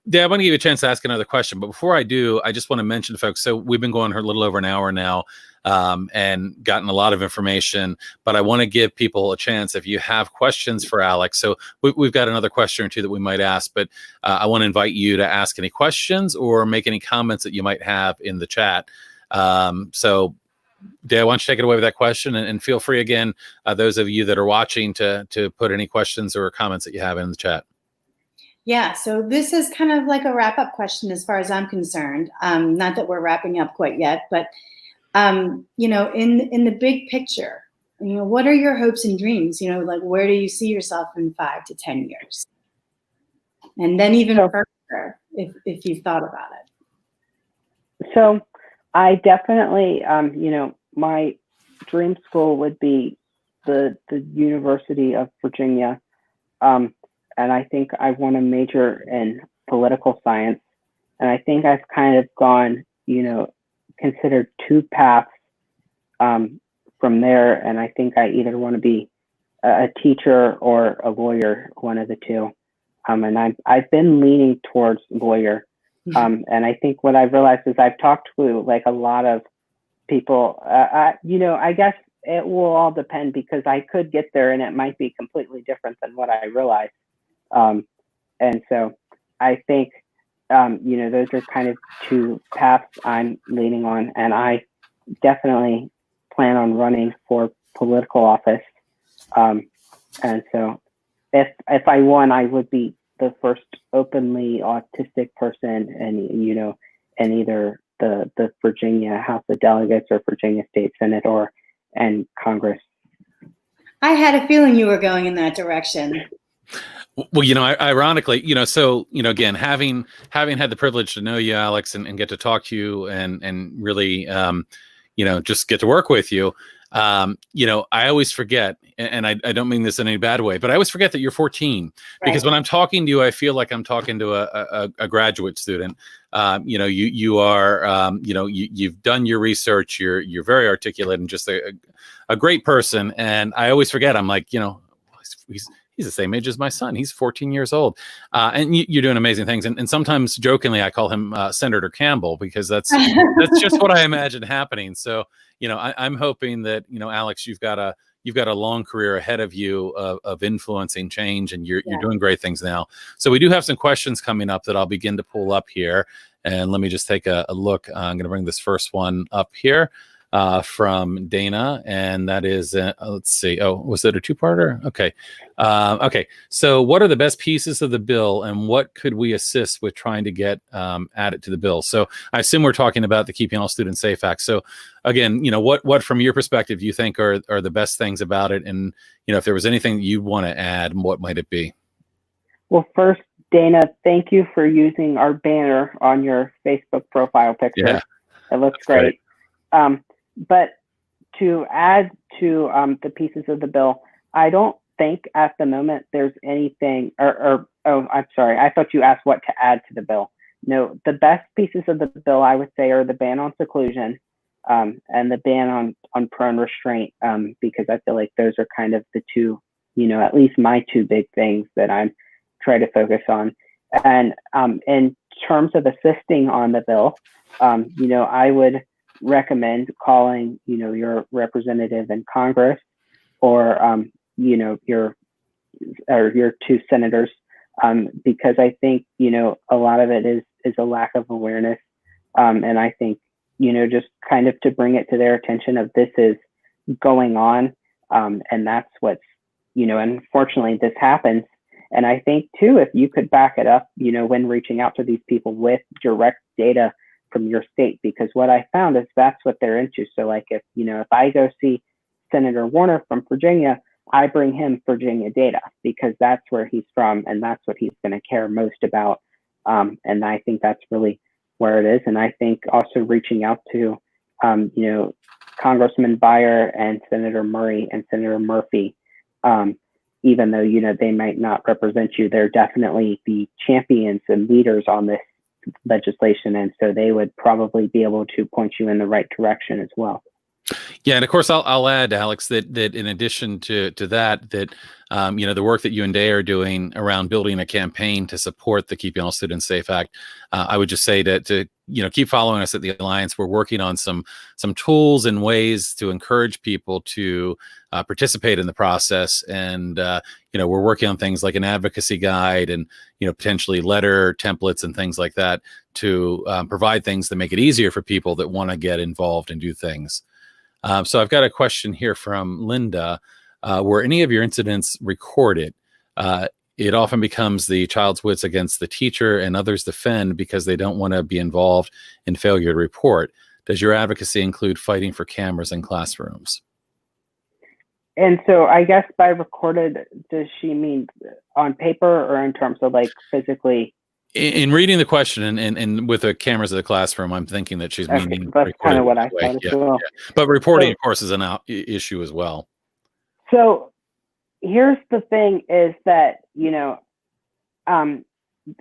Dave, I want to give you a chance to ask another question, but before I do, I just want to mention to folks. So we've been going a little over an hour now, and gotten a lot of information, but I want to give people a chance if you have questions for Alex. So we've got another question or two that we might ask, but I want to invite you to ask any questions or make any comments that you might have in the chat. So Dave, why don't you take it away with that question, and feel free again, those of you that are watching, to put any questions or comments that you have in the chat. Yeah, so this is kind of like a wrap-up question as far as I'm concerned. Not that we're wrapping up quite yet, but in the big picture, what are your hopes and dreams? Like, where do you see yourself in 5 to 10 years? And then even further, if you've thought about it. So I definitely, my dream school would be the University of Virginia. And I think I want to major in political science. And I think I've kind of gone, considered 2 paths from there. And I think I either want to be a teacher or a lawyer, one of the two. And I've been leaning towards lawyer. And I think what I've realized is I've talked to like a lot of people, I guess it will all depend, because I could get there and it might be completely different than what I realized. And so I think, those are kind of 2 paths I'm leaning on, and I definitely plan on running for political office. And so if I won, I would be the first openly autistic person in either the Virginia House of Delegates or Virginia State Senate and Congress. I had a feeling you were going in that direction. Well, ironically, again, having had the privilege to know you, Alex, and get to talk to you and really, just get to work with you, I always forget, and I don't mean this in any bad way, but I always forget that you're 14, because when I'm talking to you, I feel like I'm talking to a graduate student. You are, you've done your research, you're very articulate and just a great person. And I always forget, I'm like, he's the same age as my son. He's 14 years old. And you're doing amazing things. And sometimes jokingly, I call him Senator Campbell, because that's just what I imagine happening. So, I'm hoping that, Alex, you've got a long career ahead of you of influencing change, and you're doing great things now. So we do have some questions coming up that I'll begin to pull up here. And let me just take a look. I'm going to bring this first one up here. From Dana, and that is, let's see. Oh, was it a 2-parter? Okay. Okay. So what are the best pieces of the bill, and what could we assist with trying to get added to the bill? So I assume we're talking about the Keeping All Students Safe Act. So again, what from your perspective you think are the best things about it? And, if there was anything you want to add, what might it be? Well, first, Dana, thank you for using our banner on your Facebook profile picture. Yeah, it looks great. But to add to the pieces of the bill, I don't think at the moment there's anything, oh, I'm sorry. I thought you asked what to add to the bill. No, the best pieces of the bill, I would say, are the ban on seclusion and the ban on prone restraint, because I feel like those are kind of the 2, at least my 2 big things that I'm trying to focus on. And in terms of assisting on the bill, I would recommend calling, your representative in Congress or, your 2 senators, because I think, a lot of it is a lack of awareness. And I think, just kind of to bring it to their attention of this is going on. And that's what's, unfortunately this happens. And I think too, if you could back it up, when reaching out to these people with direct data from your state, because what I found is that's what they're into. So like if I go see Senator Warner from Virginia, I bring him Virginia data because that's where he's from and that's what he's going to care most about. And I think that's really where it is. And I think also reaching out to, Congressman Beyer and Senator Murray and Senator Murphy, even though, they might not represent you, they're definitely the champions and leaders on this legislation. And so they would probably be able to point you in the right direction as well. Yeah, and of course, I'll add, Alex, that in addition to that, the work that you and Day are doing around building a campaign to support the Keeping All Students Safe Act, I would just say to keep following us at the Alliance. We're working on some tools and ways to encourage people to participate in the process, and we're working on things like an advocacy guide and potentially letter templates and things like that to provide things that make it easier for people that want to get involved and do things. So I've got a question here from Linda. Were any of your incidents recorded? It often becomes the child's wits against the teacher, and others defend because they don't want to be involved in failure to report. Does your advocacy include fighting for cameras in classrooms? And so I guess by recorded, does she mean on paper or in terms of like physically? In reading the question and with the cameras of the classroom, I'm thinking that she's meaning that's kind of what I thought as well. Yeah. But reporting, of course, is an issue as well. So here's the thing: is that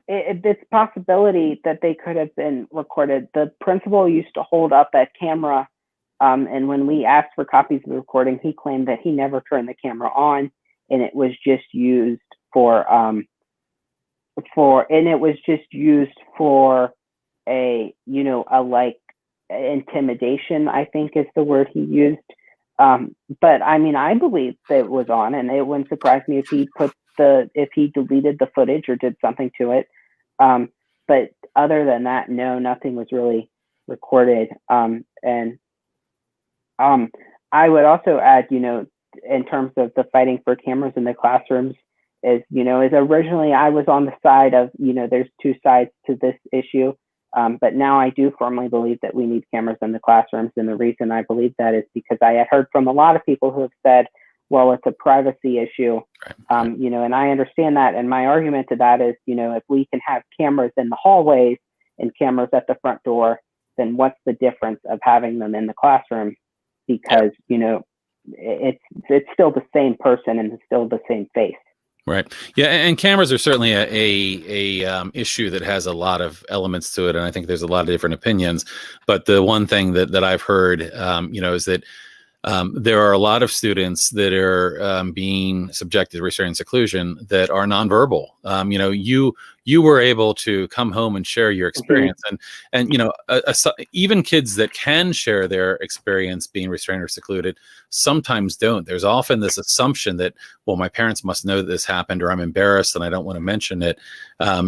it's possibility that they could have been recorded. The principal used to hold up that camera, and when we asked for copies of the recording, he claimed that he never turned the camera on, and it was just used for a like intimidation, I think is the word he used. But I mean, I believe that it was on, and it wouldn't surprise me if he deleted the footage or did something to it. But other than that, no, nothing was really recorded. And I would also add, in terms of the fighting for cameras in the classrooms, is originally I was on the side of, there's two sides to this issue. But now I do firmly believe that we need cameras in the classrooms. And the reason I believe that is because I had heard from a lot of people who have said, well, it's a privacy issue, and I understand that. And my argument to that is, if we can have cameras in the hallways and cameras at the front door, then what's the difference of having them in the classroom? Because, it's still the same person and it's still the same face. Right. Yeah, and cameras are certainly a issue that has a lot of elements to it, and I think there's a lot of different opinions. But the one thing that I've heard, is that there are a lot of students that are being subjected to restraint and seclusion that are nonverbal. You were able to come home and share your experience, and even kids that can share their experience being restrained or secluded sometimes don't. There's often this assumption that, well, my parents must know that this happened, or I'm embarrassed and I don't want to mention it.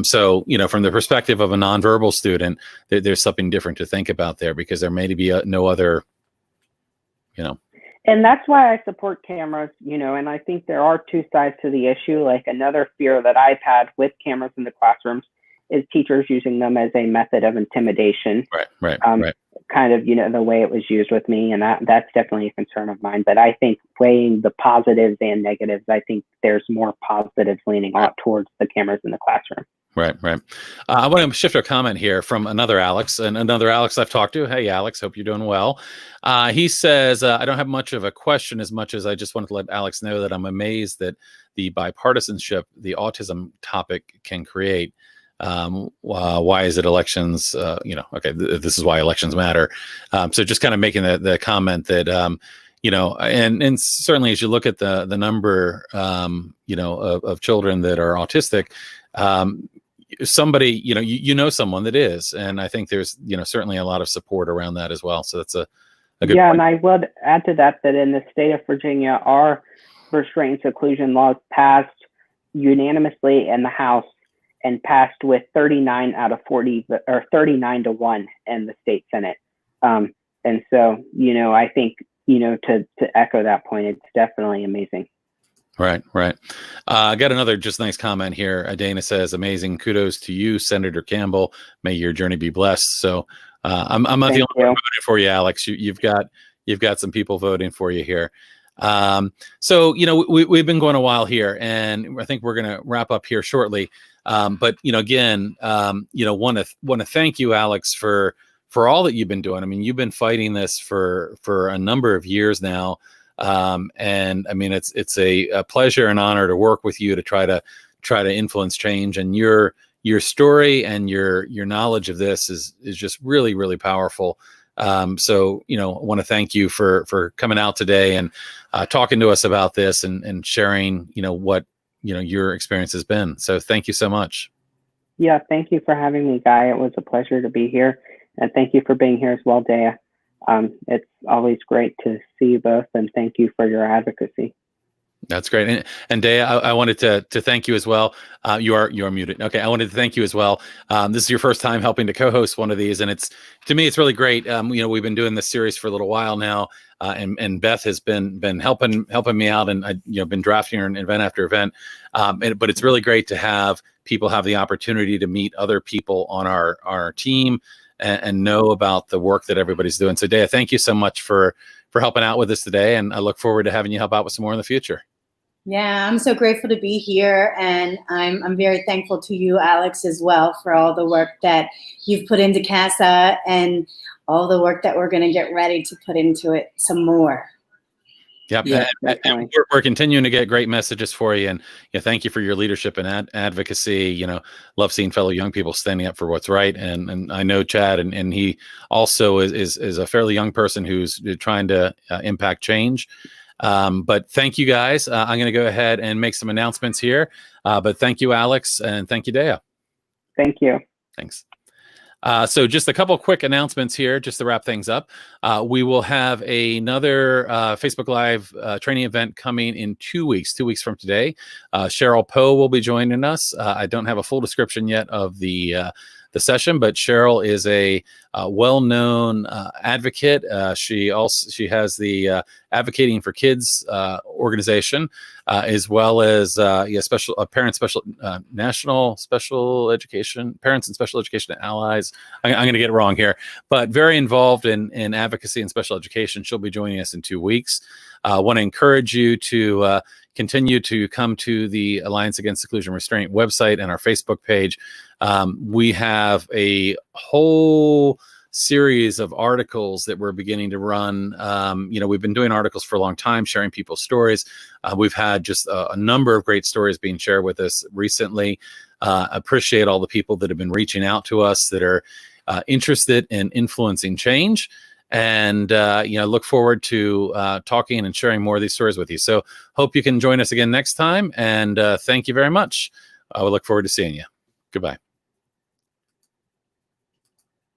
So from the perspective of a nonverbal student, there's something different to think about there, because there may be no other, And that's why I support cameras, and I think there are two sides to the issue. Like, another fear that I've had with cameras in the classrooms is teachers using them as a method of intimidation. Right. Kind of, the way it was used with me. And that's definitely a concern of mine. But I think weighing the positives and negatives, I think there's more positives leaning out towards the cameras in the classroom. Right. I want to shift our comment here from another Alex, and another Alex I've talked to. Hey, Alex, hope you're doing well. He says, I don't have much of a question as much as I just wanted to let Alex know that I'm amazed that the bipartisanship the autism topic can create. Why is it elections? This is why elections matter. So just kind of making the comment that, and certainly as you look at the number, of children that are autistic, somebody, someone that is, and I think there's, certainly a lot of support around that as well. So that's a good point. And I would add to that in the state of Virginia, our restraint and seclusion laws passed unanimously in the House and passed with 39 out of 40, or 39-1 in the state Senate. And so, I think, to echo that point, it's definitely amazing. Right, right. I got another just nice comment here. Dana says, "Amazing, kudos to you, Senator Campbell. May your journey be blessed." So I'm not the only one voting for you, Alex. You've got some people voting for you here. So we've been going a while here, and I think we're going to wrap up here shortly. But again, want to thank you, Alex, for all that you've been doing. I mean, you've been fighting this for a number of years now. And I mean, it's a pleasure and honor to work with you to try to influence change. And your story and your knowledge of this is just really, really powerful. So I want to thank you for coming out today and talking to us about this and sharing what your experience has been. So thank you so much. Yeah, thank you for having me, Guy. It was a pleasure to be here, and thank you for being here as well, Dea. It's always great to see you both, and thank you for your advocacy. That's great. And Dea, I wanted to thank you as well. You are muted. Okay. I wanted to thank you as well. This is your first time helping to co-host one of these, and to me, it's really great. We've been doing this series for a little while now, and Beth has been helping me out, and I've been drafting her in event after event. But it's really great to have people have the opportunity to meet other people on our team and know about the work that everybody's doing. So Dea, thank you so much for helping out with us today. And I look forward to having you help out with some more in the future. Yeah, I'm so grateful to be here. And I'm very thankful to you, Alex, as well, for all the work that you've put into CASA and all the work that we're going to get ready to put into it some more. Yep. Yeah, and we're continuing to get great messages for you. And thank you for your leadership and advocacy. Love seeing fellow young people standing up for what's right. And I know Chad, and he also is a fairly young person who's trying to impact change. But thank you guys. I'm going to go ahead and make some announcements here. But thank you, Alex, and thank you, Dea. Thank you. Thanks. So just a couple quick announcements here, just to wrap things up. We will have another Facebook Live training event coming in 2 weeks, 2 weeks from today. Cheryl Poe will be joining us. I don't have a full description yet of the session, but Cheryl is a well-known advocate. She has the Advocating for Kids organization, as well as National Special Education Parents and Special Education Allies. I'm going to get it wrong here, but very involved in advocacy and special education. She'll be joining us in 2 weeks. I want to encourage you to continue to come to the Alliance Against Seclusion and Restraint website and our Facebook page. We have a whole series of articles that we're beginning to run. We've been doing articles for a long time, sharing people's stories. We've had just a number of great stories being shared with us recently. Appreciate all the people that have been reaching out to us that are interested in influencing change. And look forward to talking and sharing more of these stories with you. So hope you can join us again next time. And thank you very much. I would look forward to seeing you. Goodbye.